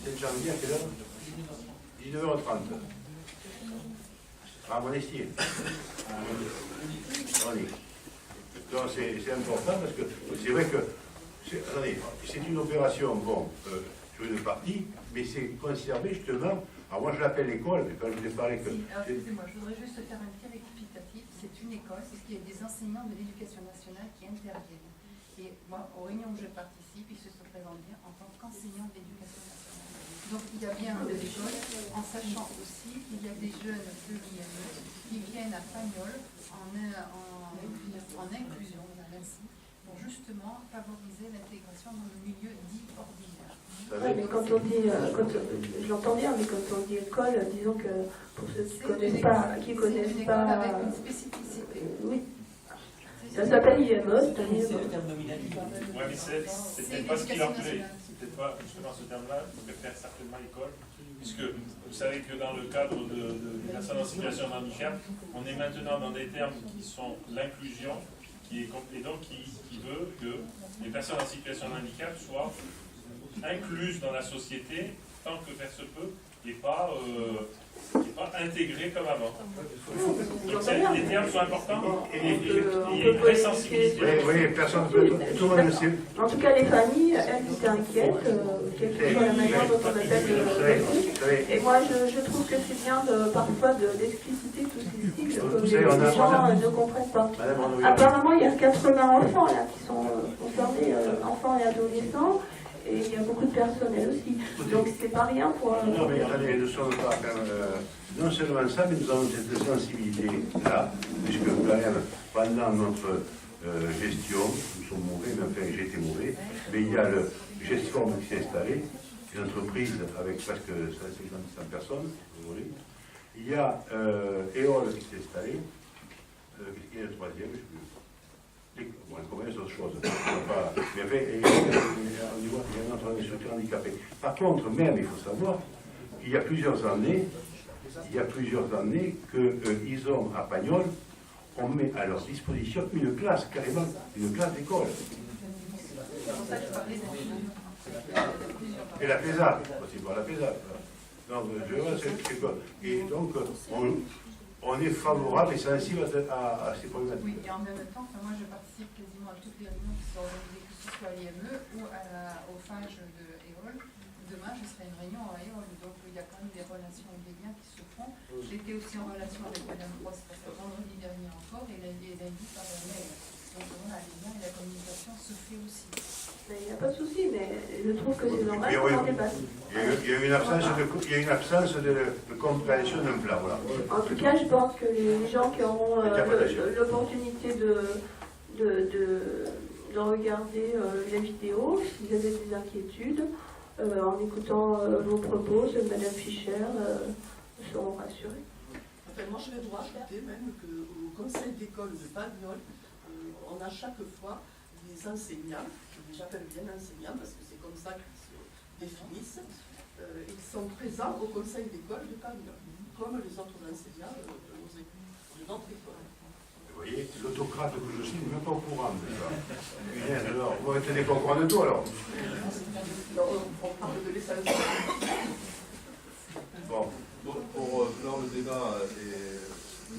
7 janvier, à quelle heure 19h30. À Monestier. Donc c'est important parce que c'est vrai que c'est une opération, bon, sur une partie, mais c'est conservé justement. Alors moi je l'appelle l'école, mais quand je vous ai parlé que... Excusez-moi, je voudrais juste faire un petit rectificatif. C'est une école, c'est qu'il y a des enseignants de l'éducation nationale qui interviennent. Et moi, aux réunions où je participe, ils se sont présentés en tant qu'enseignants de l'éducation nationale. Donc il y a bien de l'école, en sachant aussi qu'il y a des jeunes de l'IME qui viennent à Pagnol en inclusion, ainsi, pour justement favoriser l'intégration dans le milieu dit ordinaire. Oui, mais quand on dit, j'entends bien, mais quand on dit école, disons que pour ceux qui ne connaissent pas, c'est une école avec une spécificité. Oui. Ça s'appelle IME, c'est-à-dire le terme nominatif. Oui, mais c'est peut-être pas ce qu'il en plaît. C'est peut-être pas justement ce terme-là, il faut faire certainement école. Puisque vous savez que dans le cadre des personnes en situation de handicap, on est maintenant dans des termes qui sont l'inclusion, et donc qui veut que les personnes en situation de handicap soient incluses dans la société tant que faire se peut, n'est pas intégré comme avant. Donc les termes sont importants et il y a une vraie sensibilité. Oui, personne ne peut. Tout le monde le sait. En tout cas, les familles, elles étaient inquiètes, quelle que soit la manière dont on appelle le. Et moi, je trouve que c'est bien parfois d'expliciter tous ces cycles que les gens ne comprennent pas. Apparemment, il y a 80 enfants là qui sont concernés, enfants et adolescents. Et il y a beaucoup de personnel aussi. Donc c'est pas rien pour... Non, mais attendez, nous sommes pas quand même... non seulement ça, mais nous avons cette sensibilité-là, puisque quand même, pendant notre gestion, nous sommes mauvais, mais enfin j'étais mauvais, mais il y a le gestion qui s'est installé, une entreprise avec presque 150 personnes, vous voyez. Il y a EOL qui s'est installé, qui est le troisième, je ne sais plus. Bon, combien d'autres choses. Mais enfin, il y a notre structure handicapée. Par contre, même, il faut savoir qu'il y a plusieurs années qu'ils ont, à Pagnol, on met à leur disposition une classe, carrément, une classe d'école. Et la PESA, aussi par la PESA. Donc, et donc, on est favorable et sensible à ces problématiques. Oui, et en même temps, moi je participe quasiment à toutes les réunions qui sont organisées, que ce soit à l'IME ou au FAGE de EOL. Demain, je serai à une réunion à EOL, donc il y a quand même des relations et des liens qui se font. J'étais aussi en relation avec Madame Prost vendredi dernier encore, et lundi par mail. Donc voilà, les liens et la communication se fait aussi. Il n'y a pas de souci, mais je trouve que c'est normal qu'on en débatte. Il y a une absence de compréhension d'un plan, voilà. En tout cas, je pense que les gens qui auront l'opportunité de regarder les vidéos, s'ils avaient des inquiétudes, en écoutant vos propos, ceux de Madame Fischer, seront rassurés. Enfin, moi, je vais vous rajouter même qu'au conseil d'école de Pagnol, on a chaque fois des enseignants, j'appelle bien enseignants parce que c'est comme ça qu'ils se définissent, ils sont présents au conseil d'école de Pagnol, comme les autres enseignants de notre école. Vous voyez, l'autocrate que je suis n'est même pas au courant de ça. Alors, vous retenez pas au courant de tout alors. On parle de l'essentiel. Bon, donc pour clore le débat, et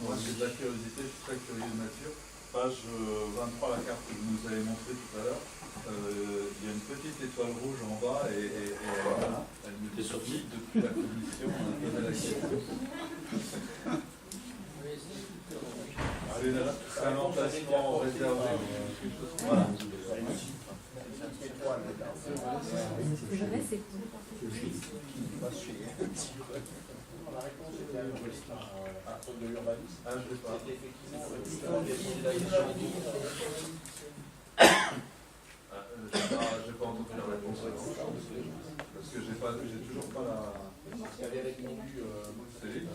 moi j'ai de la curiosité, je suis très curieux de nature. Page 23, la carte que vous nous avez montrée tout à l'heure, il y a une petite étoile rouge en bas et elle nous dit depuis la commission, on a donné la question. C'est un emplacement réservé. Voilà. La réponse était à un truc de l'urbanisme. Ah, je ne sais pas. C'était effectivement j'ai pas entendu la réponse. Parce que j'ai toujours pas la... Parce qu'il y avait répondu... Il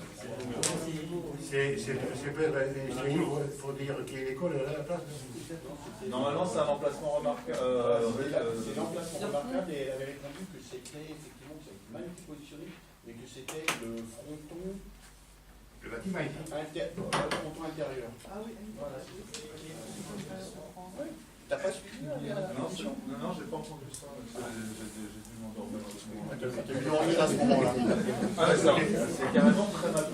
faut dire qu'il y a l'école à la place. Normalement, c'est un emplacement remarquable. C'est l'emplacement remarquable et elle avait répondu que c'était effectivement que ça a été mal été positionné, mais que c'était le fronton. Le bâtiment ici. Le fronton intérieur. Ah oui, voilà. T'as pas suivi Non, j'ai pas entendu ça. J'ai dû m'endormir à ce moment-là. T'as dû dormir à ce moment-là. Ah, c'est carrément très mal.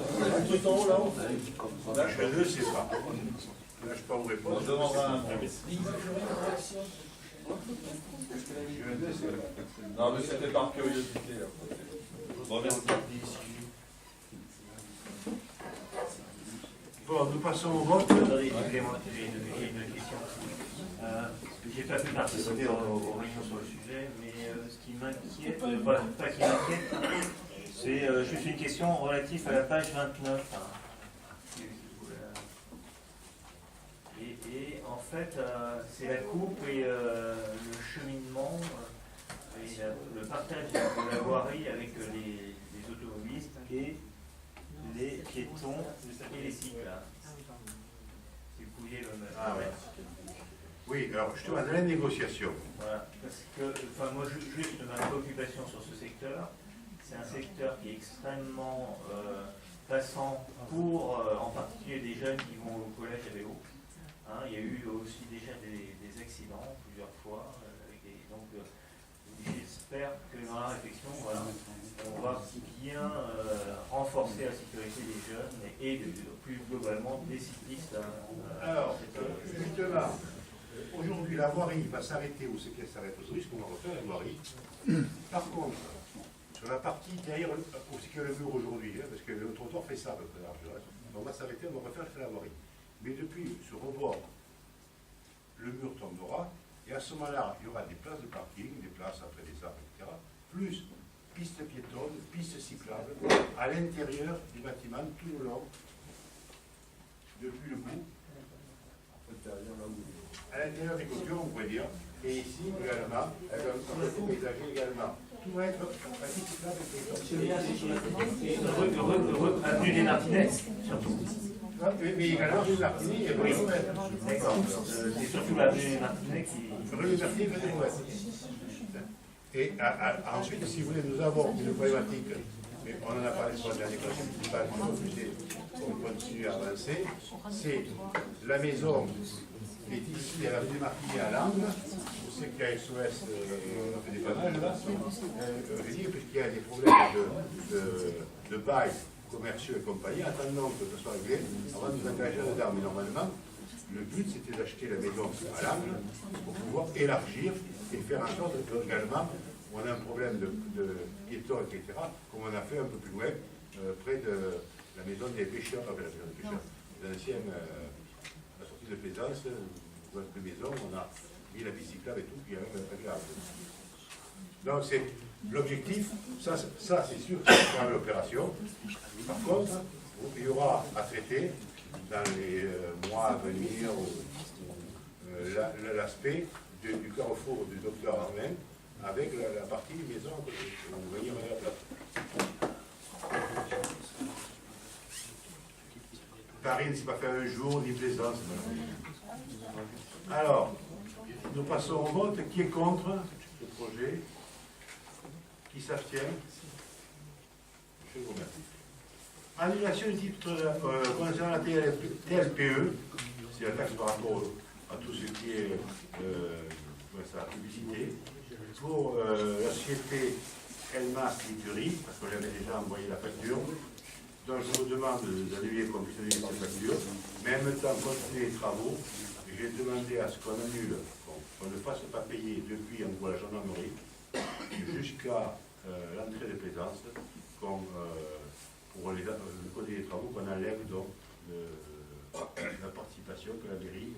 Tout en haut là. Je ne sais pas. Là, je peux vous répondre. On demandera un... Non, mais c'était par curiosité. Bon, merci. Bon, nous passons au vote. Attendez, j'ai une question. J'ai pas pu participer aux réunions sur le sujet, mais ce qui m'inquiète, pas qui m'inquiète, c'est juste une question relative à la page 29. Et en fait, c'est la coupe et le cheminement et le partage de la voirie avec les automobilistes et les piétons et les cyclistes. Si vous pouviez le mettre. Ah ouais. Oui, alors justement, dans la négociation. Voilà, parce que, enfin, moi, juste ma préoccupation sur ce secteur, c'est un secteur qui est extrêmement passant pour, en particulier, des jeunes qui vont au collège à vélo. Hein, il y a eu aussi déjà des accidents plusieurs fois. Donc, j'espère que dans la réflexion, voilà, à la sécurité des jeunes et plus globalement des cyclistes. Alors, justement, aujourd'hui, la voirie va s'arrêter où c'est qu'elle s'arrête aujourd'hui, parce qu'on va refaire la voirie. Par contre, sur la partie derrière où c'est qu'il y a le mur aujourd'hui, parce que le trottoir fait ça à peu près large, on va s'arrêter, on va refaire la voirie. Mais depuis ce rebord, le mur tombera, et à ce moment-là, il y aura des places de parking, des places après des arbres, etc., plus pistes piétonnes, pistes cyclables, à l'intérieur du bâtiment, tout le long, depuis le bout, à l'intérieur des clôtures, on pourrait dire, et ici également, avec un côté paysager également. Tout va être pratique cyclable et Avenue des Martinets, surtout. Mais également rue Martinet et rue des Rouettes. D'accord. C'est surtout l'avenue des Martinets qui. Rue des Martinet et rue des Rouettes. Et ensuite, si vous voulez, nous avons une problématique, mais on en a parlé sur la dernière question municipale, on continue à avancer, c'est la maison qui est ici à l'avenue des Martinets à l'angle, où c'est qu'il y a SOS, on a fait des panages là, puisqu'il y a des problèmes de bail commerciaux et compagnie, attendant que ce soit réglé avant de nous engager là-dedans. Mais normalement, le but c'était d'acheter la maison à l'angle pour pouvoir élargir et faire en sorte que également on a un problème de piétons, etc., comme on a fait un peu plus loin, près de la maison des pêcheurs, la maison des pêcheurs, l'ancienne, la sortie de Plaisance, où de maison, on a mis la bicyclette et tout, puis il y a même un réglage. Donc c'est l'objectif, ça c'est sûr que c'est quand même l'opération. Par contre, il y aura à traiter dans les mois à venir l'aspect du carrefour du docteur Armin avec la partie maison à côté. Vous voyez, on est à la place. Paris ne s'est pas fait un jour, ni Plaisance. Alors, nous passons au vote. Qui est contre ce projet? Qui s'abstient? Je vous remercie. Annulation du titre concernant la TLPE, c'est la taxe par rapport à tout ce qui est la publicité, pour la société Elmas Liturie, parce que j'avais déjà envoyé la facture. Donc je vous demande d'annuler qu'on puisse annuler cette facture, mais en même temps continuer les travaux. J'ai demandé à ce qu'on annule, qu'on ne fasse pas payer depuis en gros la gendarmerie jusqu'à l'entrée de Plaisance, pour le code des travaux, qu'on enlève donc la participation que la mairie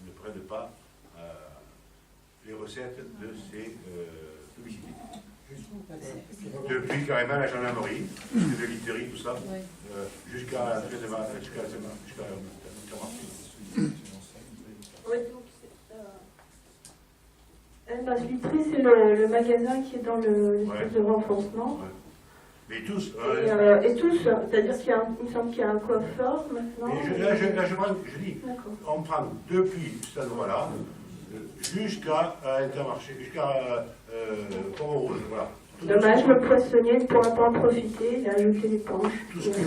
ne prenne pas les recettes de ces publicités. Depuis carrément la gendarmerie, de l'Iterie, tout ça, jusqu'à l'entrée de jusqu'à oui, donc Elmas Liturie, c'est le magasin qui est dans l'espèce de renfoncement. Ouais. Mais tous. Et tous, c'est-à-dire qu'il me semble qu'il y a un coiffeur maintenant. Je dis, on prend depuis cet endroit-là jusqu'à Intermarché, jusqu'à Port-Rouge, voilà. Dommage, le poissonnier ne pourra pas en profiter, il a ajouté des planches. Tout ce qui est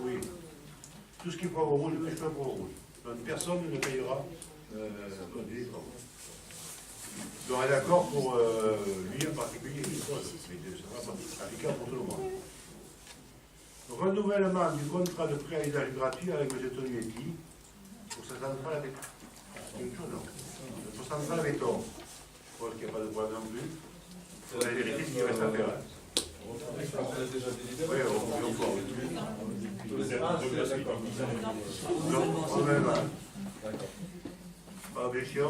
oui. Tout ce qui est Port-Rouge, je fais Port-Rouge. Personne ne payera des travaux. On est d'accord pour lui en particulier, mais ça sera applicable pour tout le monde. Renouvellement du contrat de prêt à usage gratuit avec M. Tonietti pour sa centrale à béton. Pour sa centrale à béton. Je pense qu'il n'y a pas de problème non plus. C'est la vérité ce qui reste à faire. Oui, pas d'objection.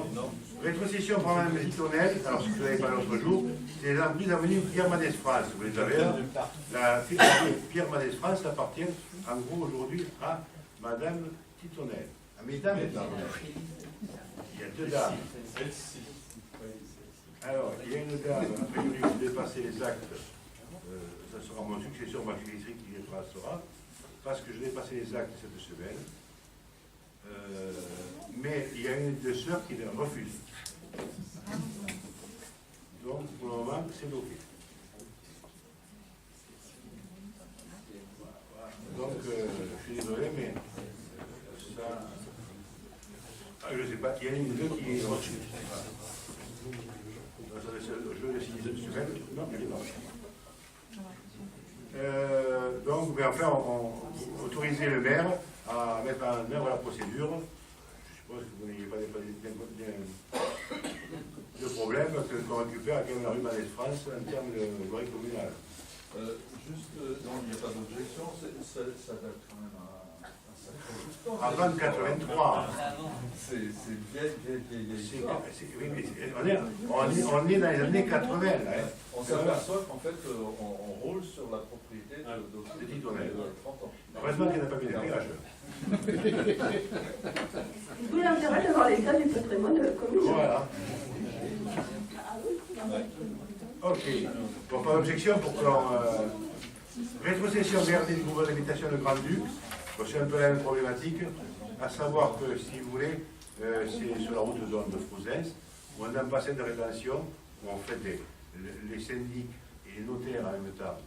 Rétrocession par Mme Zitonnel, alors ce que vous n'avez pas l'autre jour, c'est les emprises avenues Pierre Manès France, vous les avez là. La Pierre Manès France appartient en gros aujourd'hui à Mme Zitonnel. À mesdames et dames. Il y a deux dames. Alors, il y a une dame, a priori, vous dépassez les actes, ça sera mon successeur, Max Grisry, qui les tracera, parce que je vais passer les actes cette semaine. Mais il y a une des sœurs qui les refuse. Donc, pour le moment, c'est bloqué. Donc, je suis désolé, mais ça... je ne sais pas, il y a une des deux qui est refuse. Je vais le signer cette semaine. Non, elle est pas. Donc, pouvez enfin autoriser le maire à mettre en œuvre la procédure. Je suppose que vous n'ayez pas de problème qu'on récupère quand même la rue Manès France en termes de voirie communale. Juste, non, il n'y a pas d'objection, ça date quand même Avant 83. C'est vieille histoire. On est dans les années 80, là. On s'aperçoit qu'en fait, on roule sur la propriété de Titonnel. 30 ans. Heureusement qu'il n'a pas mis de péage. D'où l'intérêt d'avoir l'état du patrimoine communal. Voilà. Ok. Bon, pas d'objection pour qu'on... rétrocession VRD du gouvernement d'habitation de Grand-Duc. C'est un peu la même problématique, à savoir que, si vous voulez, c'est sur la route de zone de Frouzens, où on a un bassin de rétention, où en fait les syndics et les notaires en même temps,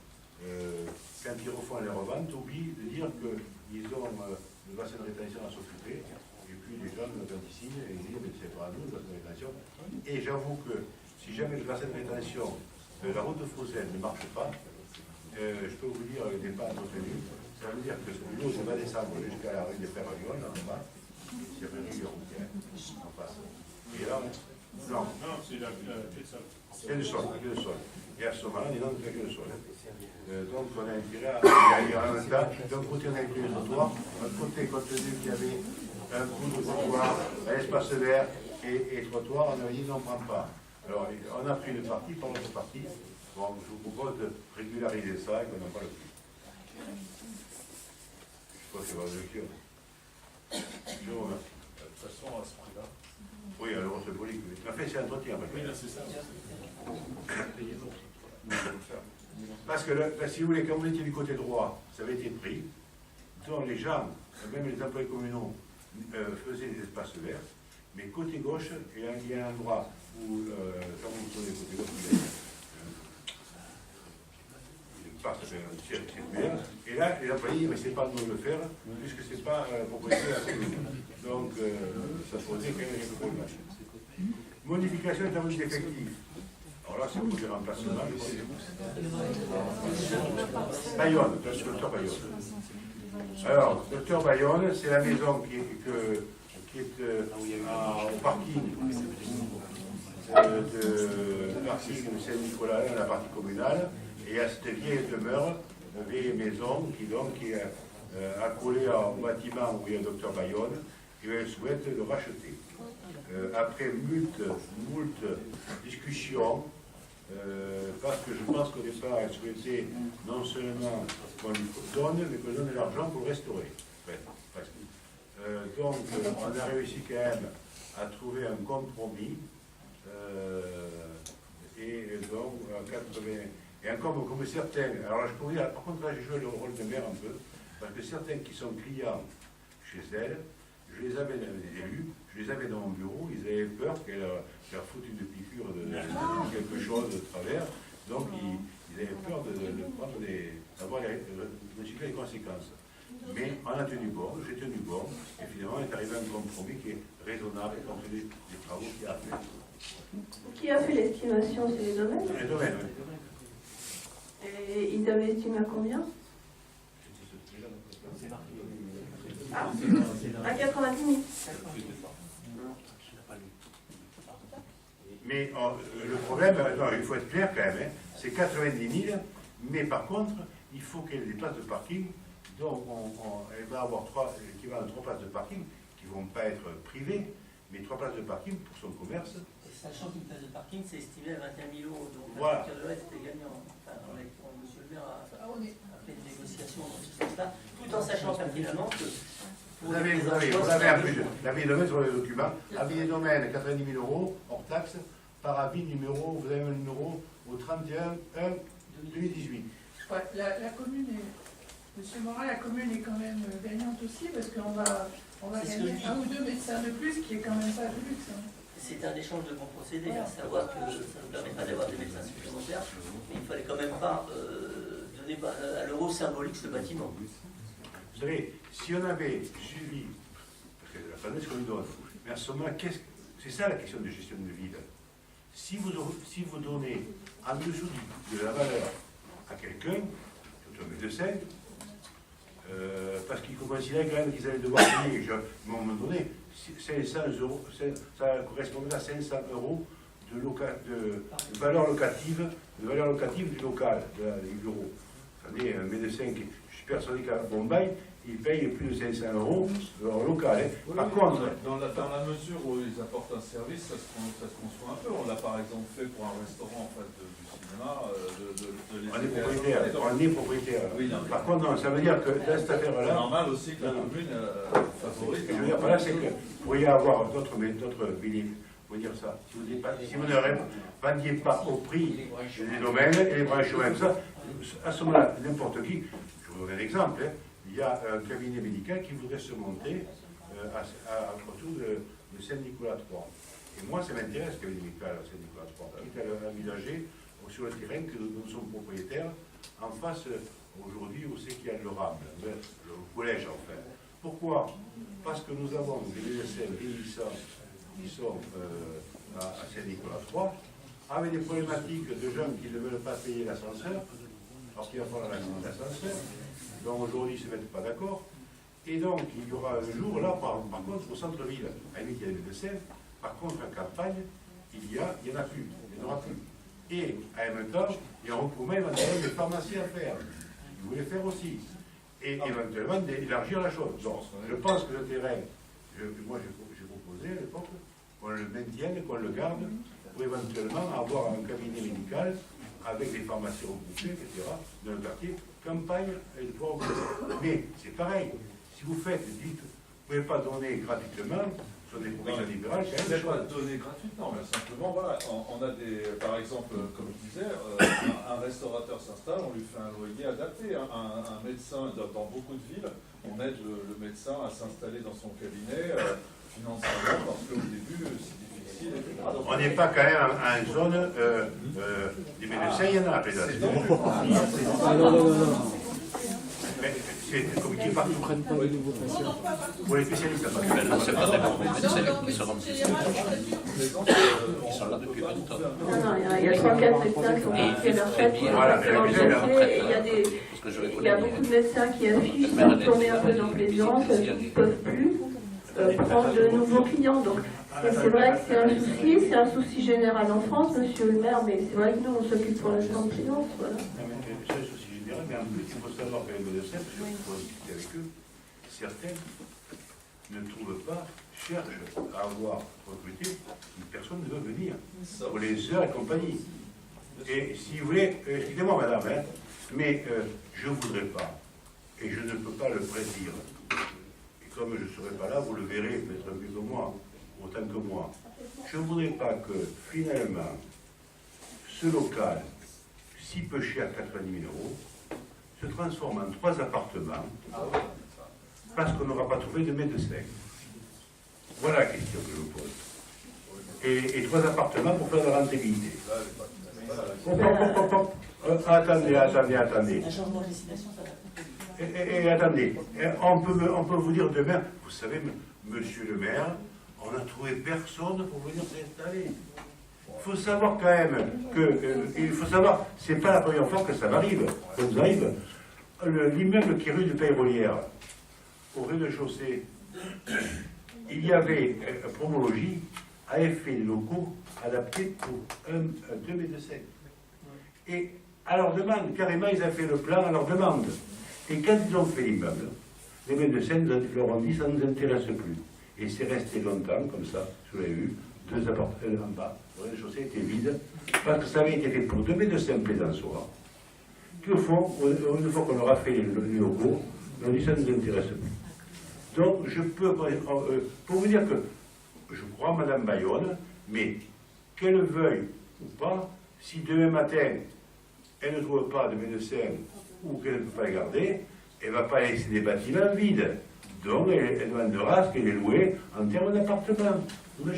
quand ils refont les reventes, oublient de dire qu'ils ont le bassin de rétention à s'occuper, et puis les gens, quand ils signent, ils disent mais c'est pas à nous le bassin de rétention. Et j'avoue que si jamais le bassin de rétention, la route de Frouzens ne marche pas, je peux vous dire les dépenses retenues. Ça veut dire que l'eau va descendre jusqu'à la rue des Frères Lyon, en bas, c'est une rue routière en face. Et là, non. Non, c'est la quai de sol. C'est le sol, le sol. Et à ce moment-là, on est dans le sol. Donc on a intérêt à y aller en même temps. D'un côté, on a inclus le trottoir. De l'autre côté, compte tenu qu'il y avait un bout de trottoir, un espace vert et trottoir, on a dit non, on ne prend pas. Alors, on a pris une partie, par l'autre partie. Bon, je vous propose de régulariser ça et qu'on n'en parle plus. Je crois que c'est votre lecture. Je vous remercie. De toute façon, à ce prix-là. Oui, alors votre politique. En fait, c'est un entretien. Oui, là, c'est ça. Parce que, si vous voulez, quand vous étiez du côté droit, ça avait été pris. Donc, les gens, même les employés communaux, faisaient des espaces verts. Mais côté gauche, il y a un endroit où, quand vous tournez côté gauche, il y a et là, les employés, mais c'est pas de nous le faire, puisque c'est pas proposé à la commune. Donc, ça posait quand même quelques problèmes. Modification des tableaux d'effectifs. Alors là, c'est pour des remplacements. Bayonne, docteur Bayonne. Alors, docteur Bayonne, c'est la maison qui est au parking de Saint-Nicolas, la partie communale. Et à cette vieille demeure, une vieille maison qui est accolée au bâtiment où il y a le docteur Bayonne, et elle souhaite le racheter. Après moult discussions, parce que je pense qu'au départ, elle souhaitait non seulement qu'on lui donne, mais qu'on donne l'argent pour le restaurer. Donc, on a réussi quand même à trouver un compromis, et donc, à 80... Et encore, comme certains, alors je pourrais dire, par contre là j'ai joué le rôle de maire un peu, parce que certains qui sont clients chez elle, je les avais élus, je les avais dans mon bureau, ils avaient peur qu'elle leur foute une piqûre de quelque chose de travers, donc ils avaient peur de prendre d'avoir les conséquences. Mais on a tenu bon, j'ai tenu bon, et finalement on est arrivé à un compromis qui est raisonnable compte tenu des travaux qu'il a fait. Qui a fait l'estimation, c'est les domaines? Les domaines, oui. Et ils avaient estimé à combien? À 90 000. Mais le problème, non, il faut être clair quand même, hein, c'est 90 000, mais par contre, il faut qu'il y ait des places de parking, donc elle va avoir l'équivalent de 3 places de parking qui ne vont pas être privées, mais 3 places de parking pour son commerce. Et sachant qu'une place de parking, c'est estimé à 21 000 €, donc voilà. à partir de là, c'était gagnant. Enfin, monsieur le maire a fait une négociation dans ce sens-là, tout en sachant pertinemment que... Vous avez un plus, l'avis de domaine sur les documents, avis de domaine 90 000 € hors taxe, par avis numéro, vous avez un numéro au 31/1/2018. Ouais, la commune est, monsieur Morin, la commune est quand même gagnante aussi, parce qu'on va gagner un ou deux médecins de plus, qui est quand même pas de luxe. Hein. C'est un échange de bons procédés, à savoir que ça ne permet pas d'avoir des médecins supplémentaires, mais il ne fallait quand même pas donner à l'euro symbolique ce bâtiment. Vous savez, si on avait suivi, parce que la planète qu'on lui donne, mais à ce moment-là, c'est ça la question de gestion de ville. Si vous donnez en dessous de la valeur à quelqu'un, tout un médecin, parce qu'ils considéraient quand même qu'ils allaient devoir payer, à un moment donné, 500 euros, ça correspondait à 500 euros de valeur locative du local, du bureau. Vous savez, un médecin, je suis persuadé qu'à Bombay, il paye plus de 500 euros leur local. Hein. Oui, Par contre, dans la mesure où ils apportent un service, ça se conçoit un peu. On l'a par exemple fait pour un restaurant en fait, du cinéma. On est propriétaire. Oui, non, par contre, non, ça veut dire que dans cette affaire-là. C'est normal aussi que la commune favorise. Ce que je veux dire par là, c'est que vous pourriez avoir d'autres villes. Vous dire ça. Si vous ne vendiez pas au prix des domaines et les branchements, tout ça, à ce moment-là, n'importe qui, je vous donne un exemple, hein, il y a un cabinet médical qui voudrait se monter autour de Saint-Nicolas 3. Et moi, ça m'intéresse, le cabinet médical à Saint-Nicolas 3, quitte à aménager sur le terrain que nous sommes propriétaires, en face, aujourd'hui, où c'est qu'il y a le RAB, le collège, enfin. Pourquoi? Parce que nous avons des médecins vieillissants qui sont à Saint-Nicolas 3, avec des problématiques de gens qui ne veulent pas payer l'ascenseur, parce qu'il va falloir l'ascenseur, donc aujourd'hui ils ne se mettent pas d'accord, et donc il y aura un jour là, par contre, au centre-ville, à la limite il y a des médecins, par contre en campagne, il n'y en a plus, il n'y en aura plus. Et en même temps, il y a un recoupement éventuellement des pharmacies à faire, ils voulaient faire aussi, et éventuellement d'élargir la chose. Donc je pense que le terrain, moi j'ai proposé à l'époque, qu'on le maintienne, qu'on le garde, pour éventuellement avoir un cabinet médical avec des pharmacies regroupées, etc., dans le quartier, campagne et de pouvoir organiser. Mais c'est pareil, si vous faites, dites, vous ne pouvez pas donner gratuitement, sur des professions libérales, c'est même pas donner gratuitement, mais simplement, voilà, on a des, par exemple, comme je disais, un restaurateur s'installe, on lui fait un loyer adapté, un médecin, dans beaucoup de villes, on aide le médecin à s'installer dans son cabinet, financièrement, parce qu'au début, c'est difficile, etc. On n'est pas quand même en zone des médecins, il y en a, peut-être. Mais c'est communiqué partout. Pour les spécialistes, c'est pas des bons médecins qui seront Ils sont là depuis longtemps. Non, il y a 3-4 médecins qui ont fait leur retraite, il y a beaucoup de médecins qui affichent pour tomber un peu dans plaisance, qui ne peuvent plus prendre de nouveaux clients. Donc c'est vrai que c'est un souci général en France, monsieur le maire, mais c'est vrai que nous on s'occupe pour l'instant de plaisance. Voilà. C'est un souci général, mais en plus il faut savoir que les médecins, parce qu'il faut discuter avec eux, certains ne trouvent pas, cherchent à avoir recruté, personne ne veut venir, pour les heures et compagnie. Et si vous voulez, excusez-moi madame, hein, mais je ne voudrais pas, et je ne peux pas le prédire, et comme je ne serai pas là, vous le verrez peut-être mieux que moi, autant que moi, je ne voudrais pas que finalement, ce local, si peu cher, 90 000 euros, se transforme en 3 appartements, parce qu'on n'aura pas trouvé de médecin. Voilà la question que je vous pose. Et 3 appartements pour faire de la rentabilité. Attendez. Un changement de destination, ça va. Et attendez, on peut vous dire demain, vous savez, monsieur le maire, on n'a trouvé personne pour venir s'installer. Il faut savoir quand même c'est pas la première fois que ça m'arrive, ça nous arrive. L'immeuble qui est rue de Payrolière, au rez-de-chaussée, il y avait Promologie, avait fait des locaux adaptés pour 2 médecins. Et à leur demande, carrément, ils ont fait le plan à leur demande. Et quand ils ont fait l'immeuble, les médecins leur ont dit ça ne nous intéresse plus. Et c'est resté longtemps, comme ça, je l'ai vu, 2 appartements en bas. Le rez-de-chaussée était vide, parce que ça avait été fait pour 2 médecins plaisançois, qui au fond, une fois qu'on leur a fait les locaux, on a dit ça ne nous intéresse plus. Donc, je peux, pour vous dire que je crois Madame Bayonne, mais qu'elle veuille ou pas, si demain matin, elle ne trouve pas de médecin ou qu'elle ne peut pas les garder, elle ne va pas laisser des bâtiments vides. Donc, elle demandera ce qu'elle est louée en termes d'appartement. Et on ne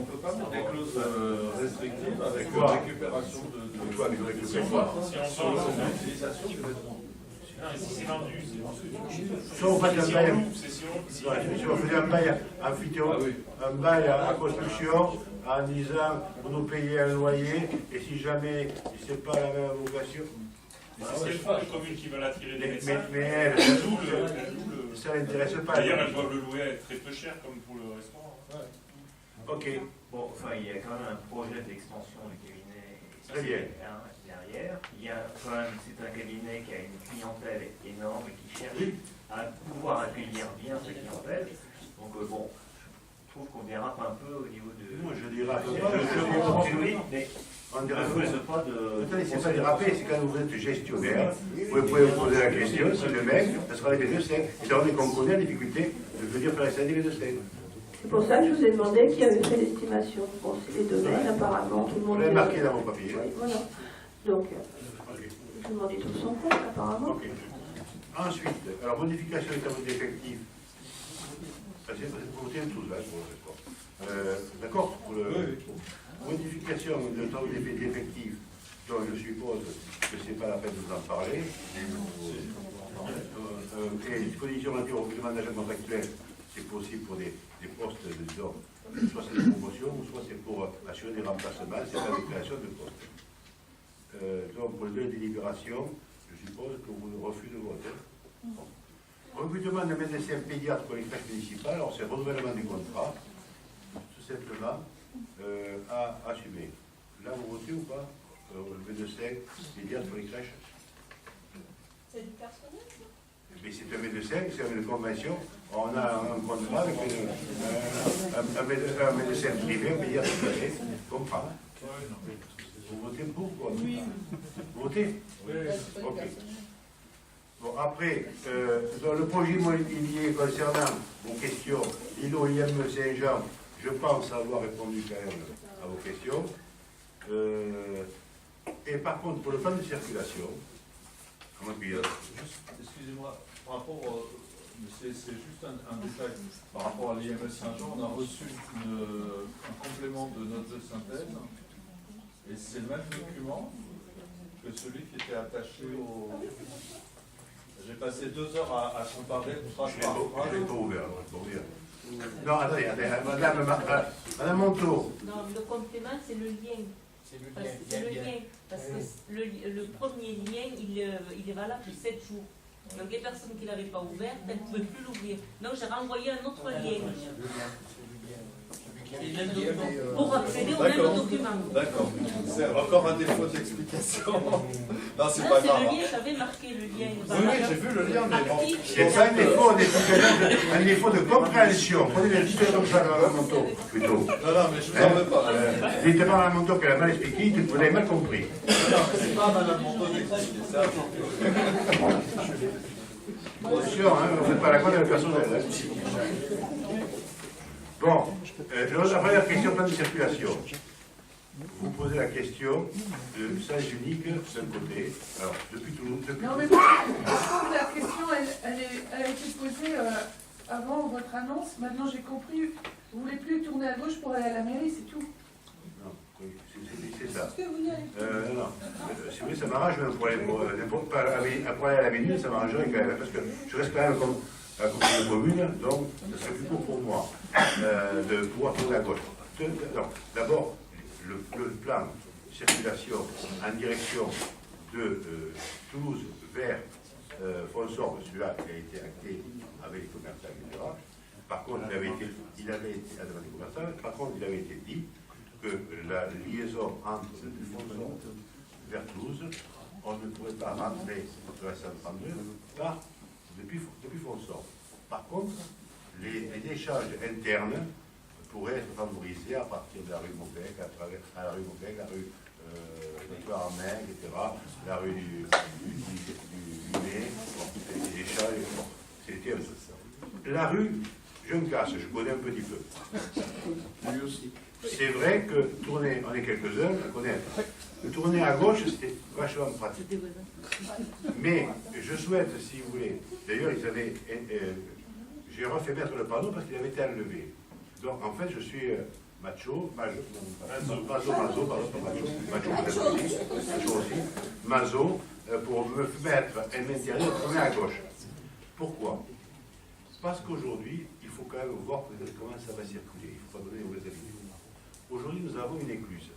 peut pas mettre des clauses restrictives avec la récupération de quoi, avec récupération l'utilisation du vêtement. Si c'est vendu, c'est vendu. Si on faisait un bail un bail à construction, en disant, vous nous payez un loyer, et si jamais, c'est pas la même vocation, Et c'est ce qu'il y a de communes qui veulent attirer des médecins. Mais elles, ça ne l'intéresse pas. D'ailleurs, elles doivent le louer à très peu cher, comme pour le restaurant. Ok. Bon, enfin, il y a quand même un projet d'extension du cabinet Très bien. derrière. Il y a quand même, c'est un cabinet qui a une clientèle énorme et qui cherche à pouvoir accueillir bien sa clientèle. Donc bon, je trouve qu'on dérape un peu au niveau de... Non, je dérape pas. Oui, mais on ne dérape pas de... Attendez, c'est pas déraper, c'est quand vous êtes gestionnaire, vous pouvez vous poser la question, si le mec, ça sera les médecins. Étant donné qu'on connaît la difficulté de venir faire la des médecins. C'est pour ça que je vous ai demandé qui avait fait l'estimation. Bon, c'est les domaines, apparemment, tout le monde... Vous l'avez marqué dans vos papiers. Oui, voilà. Donc, tout le monde y trouve son compte, apparemment. Okay. Ensuite, alors, modification des tableaux d'effectifs. Vous votez tous, là, d'accord pour le... Modification de tableau d'effectifs, donc je suppose que ce n'est pas la peine de vous en parler. Et disposition relative au recrutement d'agents contractuels, c'est possible pour des postes, disons, soit c'est des promotions, ou soit c'est pour assurer des remplacements, c'est pas des créations de postes. Donc, pour le délai de délibération, je suppose que vous refusez de voter. Bon. Recrutement de médecin pédiatre pour les crèches municipales, alors c'est renouvellement du contrat, tout simplement, à assumer. Là, vous votez ou pas le médecin pédiatre pour les crèches? C'est du personnel, ça? Mais c'est un médecin, c'est une convention. On a un contrat avec un médecin privé, un pédiatre privé, comprend. Vous votez pour quoi? Oui. Vous votez? Oui. Ok. Bon, après, dans le projet immobilier concernant vos questions, l'îlot IM Saint-Jean, je pense avoir répondu quand même à vos questions. Et par contre, pour le plan de circulation, excusez-moi, par rapport, c'est juste un détail, par rapport à l'IME Saint-Jean, on a reçu un complément de note de synthèse, et c'est le même document que celui qui était attaché au... J'ai passé 2 heures à comparer phrase par phrase. Je l'ai pas ouvert, pour dire. Non, attendez, madame Monteau. Non, le complément, c'est le lien. C'est le lien. Parce que le premier lien, il est valable 7 jours. Donc les personnes qui ne l'avaient pas ouvert, elles ne pouvaient plus l'ouvrir. Donc j'ai renvoyé un autre lien. Pour accéder au même document. D'accord. C'est encore un défaut d'explication. Non, c'est pas grave. C'est le lien, j'avais marqué le lien. Oui, j'ai vu le lien, mais bon. C'est pas un défaut d'explication, un défaut de compréhension. Prenez le discours comme ça, madame Monteau, plutôt. Non, mais je vous en veux pas. Dites pas madame Monteau qu'elle a mal expliqué, vous l'avez mal compris. Non, mais c'est pas madame Monteau d'expliquer ça. Attention, vous n'êtes pas la cause de la personnelle. Bon, la première question, plan de circulation. Vous posez la question de sens unique d'un côté. Alors, depuis Toulouse. Non, mais la question, elle a été posée avant votre annonce. Maintenant, j'ai compris. Vous voulez plus tourner à gauche pour aller à la mairie, c'est tout. Non, oui, c'est ça. Non. Si vous voulez, ça m'arrange même pour aller à la minute, ça m'arrangerait quand même. Parce que je reste quand même comme conseiller de commune, donc ce serait plus court pour moi de pouvoir tourner à gauche. D'abord, le plan de circulation en direction de Toulouse vers Fonsorbe, celui-là qui a été acté avec les commerçants, etc. Par contre, il avait été dit que la liaison entre Fonsorbe vers Toulouse, on ne pourrait pas rentrer sur la 132 depuis Fonsorbe. Par contre, les échanges internes pourraient être favorisés à partir de la rue Maubec, à la rue Maubec, la rue Victoire en Main, etc., la rue du Mai, les échanges, c'était un peu ça. La rue, je me casse, je connais un petit peu. Lui aussi. C'est vrai que tourner, on est quelques-uns à connaître. Tourner à gauche, c'était vachement pratique. Mais je souhaite, si vous voulez, d'ailleurs, j'ai refait mettre le panneau parce qu'il avait été enlevé. Donc, en fait, je suis macho pour me mettre un interdit de tourner à gauche. Pourquoi? Parce qu'aujourd'hui, il faut quand même voir comment ça va circuler. Il ne faut pas donner de mauvaises habitudes. Aujourd'hui, nous avons une écluse.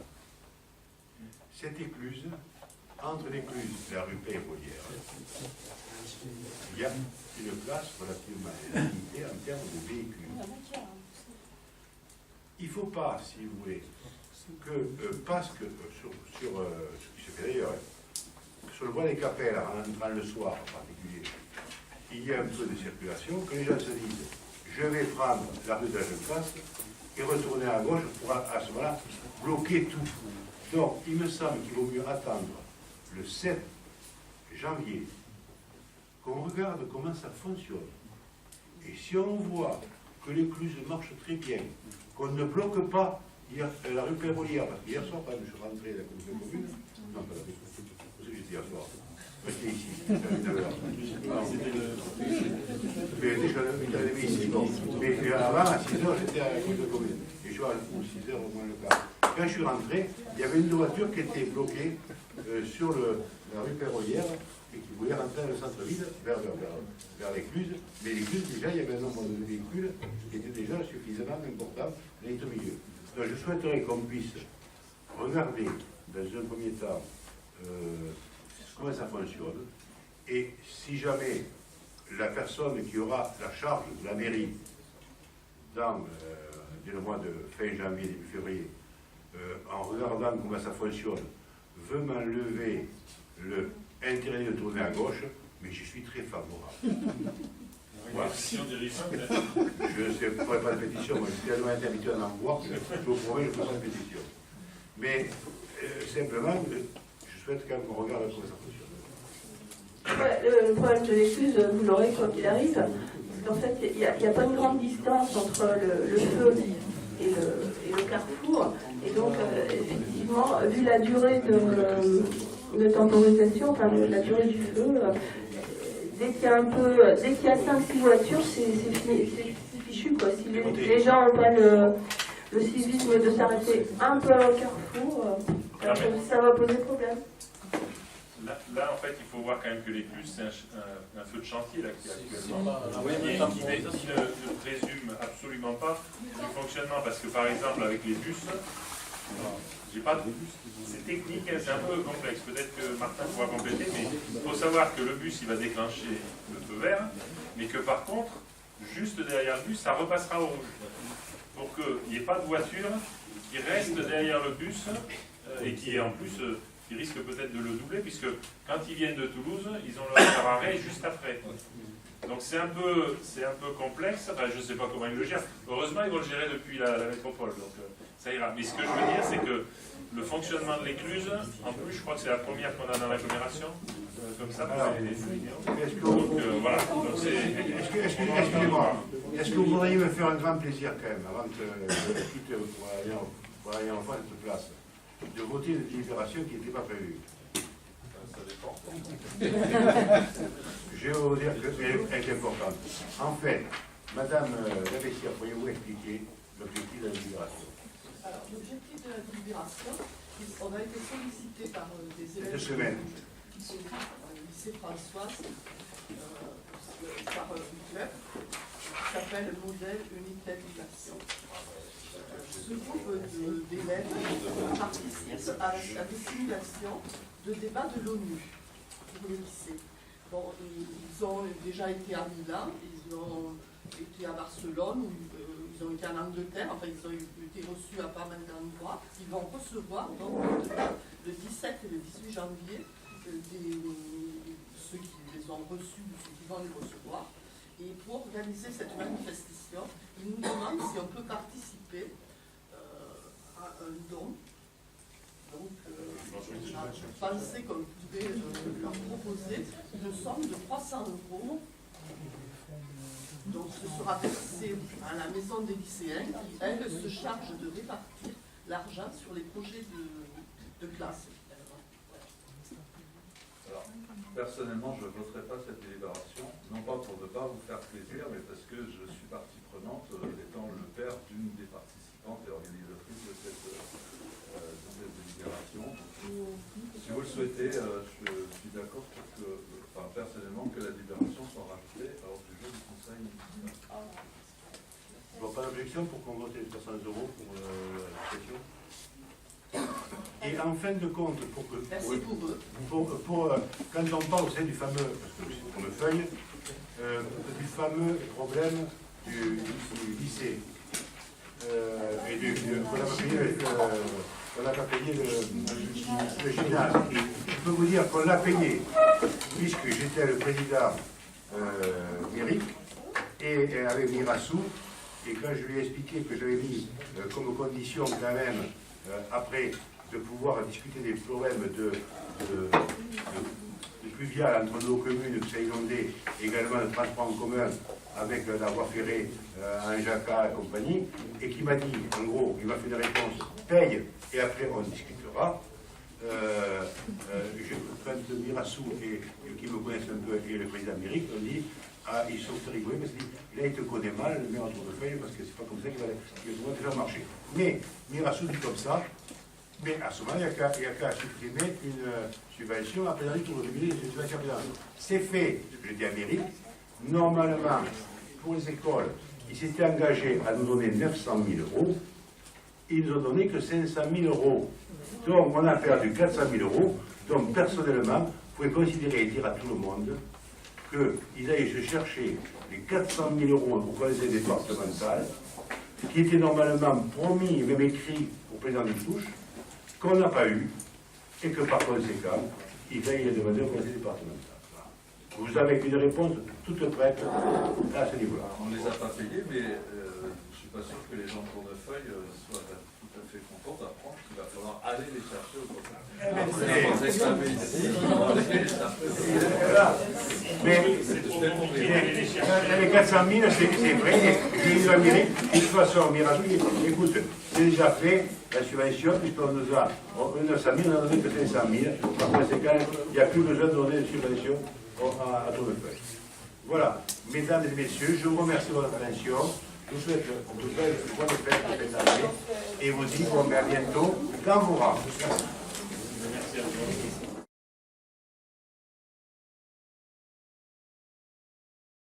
Cette écluse entre l'écluse et la rue Pérolière, il y a une place relativement limitée en termes de véhicules. Il ne faut pas, si vous voulez, que, parce que sur ce qui se fait d'ailleurs, sur le bois des Capelles, en entrant le soir en particulier, il y a un peu de circulation, que les gens se disent, je vais prendre la rue de la Jeune Place et retourner à gauche pour à ce moment-là bloquer tout. Donc, il me semble qu'il vaut mieux attendre le 7 janvier, qu'on regarde comment ça fonctionne. Et si on voit que l'écluse marche très bien, qu'on ne bloque pas la rue Pérolière, parce qu'hier soir, quand je suis rentré de la commission commune, non, pas la commission commune, c'est que j'étais hier soir, j'étais ici, mais déjà, j'étais ici, bon. Mais avant, à 6h, j'étais à la commission commune, et je suis à 6h au moins le quart. Quand je suis rentré, il y avait une voiture qui était bloquée sur la rue Pérolière, et qui voulait rentrer dans le centre-ville vers l'écluse. Mais l'écluse, déjà, il y avait un nombre de véhicules qui était déjà suffisamment important dans les milieu. Donc je souhaiterais qu'on puisse regarder, dans un premier temps, comment ça fonctionne, et si jamais la personne qui aura la charge de la mairie dans le mois de fin janvier, début février, en regardant comment ça fonctionne, veut m'enlever le intérêt de tourner à gauche, mais je suis très favorable. Voilà. Je ne ferai pas de pétition, moi je suis tellement habitué à en voir que je vous promets, je ne ferai pas de pétition. Mais simplement, je souhaite quand même qu'on regarde comment ça fonctionne. Le problème de l'écluse, vous l'aurez quoi qu'il arrive, parce qu'en fait, il n'y a pas une grande distance entre le feu et le carrefour, et donc effectivement, vu la durée de temporisation, enfin la durée du feu, dès qu'il y a 5-6 voitures, c'est fichu quoi. Si les gens n'ont pas le civisme de s'arrêter un peu au carrefour, ça va poser problème. Là, en fait, il faut voir quand même que l'écluse, c'est un feu de chantier là, qui est actuellement, qui ne présume absolument pas du fonctionnement, parce que par exemple, avec les bus, j'ai pas de bus. C'est technique, c'est un peu complexe. Peut-être que Martin pourra compléter, mais il faut savoir que le bus, il va déclencher le feu vert, mais que par contre, juste derrière le bus, ça repassera au rouge. Pour qu'il n'y ait pas de voiture qui reste derrière le bus et qui, en plus, qui risque peut-être de le doubler, puisque quand ils viennent de Toulouse, ils ont leur arrêt juste après. Donc c'est un peu complexe, enfin, je ne sais pas comment ils le gèrent. Heureusement, ils vont le gérer depuis la métropole, donc ça ira. Mais ce que je veux dire, c'est que le fonctionnement de l'écluse, en plus, je crois que c'est la première qu'on a dans l'agglomération, comme ça, pour les fluides. Donc voilà. Excusez-moi, est-ce que vous voudriez me faire un grand plaisir quand même, avant que je quitte pour aller en face de cette place, de voter une délibération qui n'était pas prévue? Ça dépend. Je vais vous dire qu'elle est importante. En fait, Madame Lavessière, pourriez-vous expliquer l'objectif de la délibération? Alors, l'objectif de la délibération, on a été sollicité par des élèves qui sont au lycée Françoise, par un club qui s'appelle Modèle Unité d'Éducation. Ce groupe d'élèves participe à des simulations de débats de l'ONU pour le lycée. Bon, ils ont déjà été à Milan, ils ont été à Barcelone, ils ont été en Angleterre, enfin ils ont été reçus à pas mal d'endroits. Ils vont recevoir donc le 17 et le 18 janvier ceux qui les ont reçus, ceux qui vont les recevoir. Et pour organiser cette manifestation, ils nous demandent si on peut participer à un don. Donc, on a pensé qu'on pouvait leur proposer une somme de 300 €. Donc, ce sera versé à la maison des lycéens qui, elle, se charge de répartir l'argent sur les projets de classe. Alors, personnellement, je ne voterai pas cette délibération, non pas pour ne pas vous faire plaisir, mais parce que je suis partie prenante, étant le père d'une des participantes et organisatrices de cette délibération. Si vous le souhaitez, je suis d'accord pour que, enfin, personnellement, que la délibération soit rajoutée à l'ordre du jour du Conseil municipal. Je ne vois pas d'objection pour qu'on vote les 300 € pour la session. Et en fin de compte, Merci pour eux. quand on parle du fameux, parce que c'est comme feuille, du fameux problème du lycée, et qu'on n'a pas payé le gymnase. Je peux vous dire qu'on l'a payé, puisque j'étais le président Méric, et avec Mirassou, et quand je lui ai expliqué que j'avais mis comme condition quand même, après, de pouvoir discuter des problèmes de pluvial entre nos communes, que ça inondé, également le transport en commun avec la voie ferrée à Jacquat et compagnie, et qui m'a dit, en gros, il m'a fait une réponse, paye, et après on discutera. Quand Mirassou, et qui me connaissent un peu, et le président Méric, on dit, ah, ils sont rigolés, parce que là, il te connaît mal, le maire en portefeuille, parce que c'est pas comme ça qu'il va te faire marcher. Mais Mirassou dit comme ça, mais à ce moment, il n'y a qu'à supprimer une subvention à pénalité pour le milieu de subvention. C'est fait, je dis à Méric, normalement, pour les écoles, ils s'étaient engagés à nous donner 900 000 euros, ils nous ont donné que 500 000 euros. Donc, on a perdu 400 000 euros. Donc, personnellement, vous pouvez considérer et dire à tout le monde qu'ils aillent se chercher les 400 000 euros au conseil départemental, qui étaient normalement promis et même écrits au président du Touche, qu'on n'a pas eu, et que par conséquent, ils aillent les demander au conseil départemental. Vous avez une réponse toute prête à ce niveau-là. On ne les a pas payés, mais je ne suis pas sûr que les gens de Tournefeuille soient tout à fait contents d'apprendre qu'il va falloir aller les chercher au conseil. Mais les 400 000, c'est vrai. Je dis à Méric, de toute façon, Mirassou, écoute, c'est déjà fait, la subvention, puisqu'on nous a 900 000, on a donné que 500 000. Par conséquent, il n'y a plus besoin de donner de subvention à Tournefeuille. Voilà, mesdames et messieurs, je vous remercie de votre attention. Je vous souhaite une bonne fête de cette année et vous dis bon, à bientôt dans vos rangs. Merci. Merci à vous.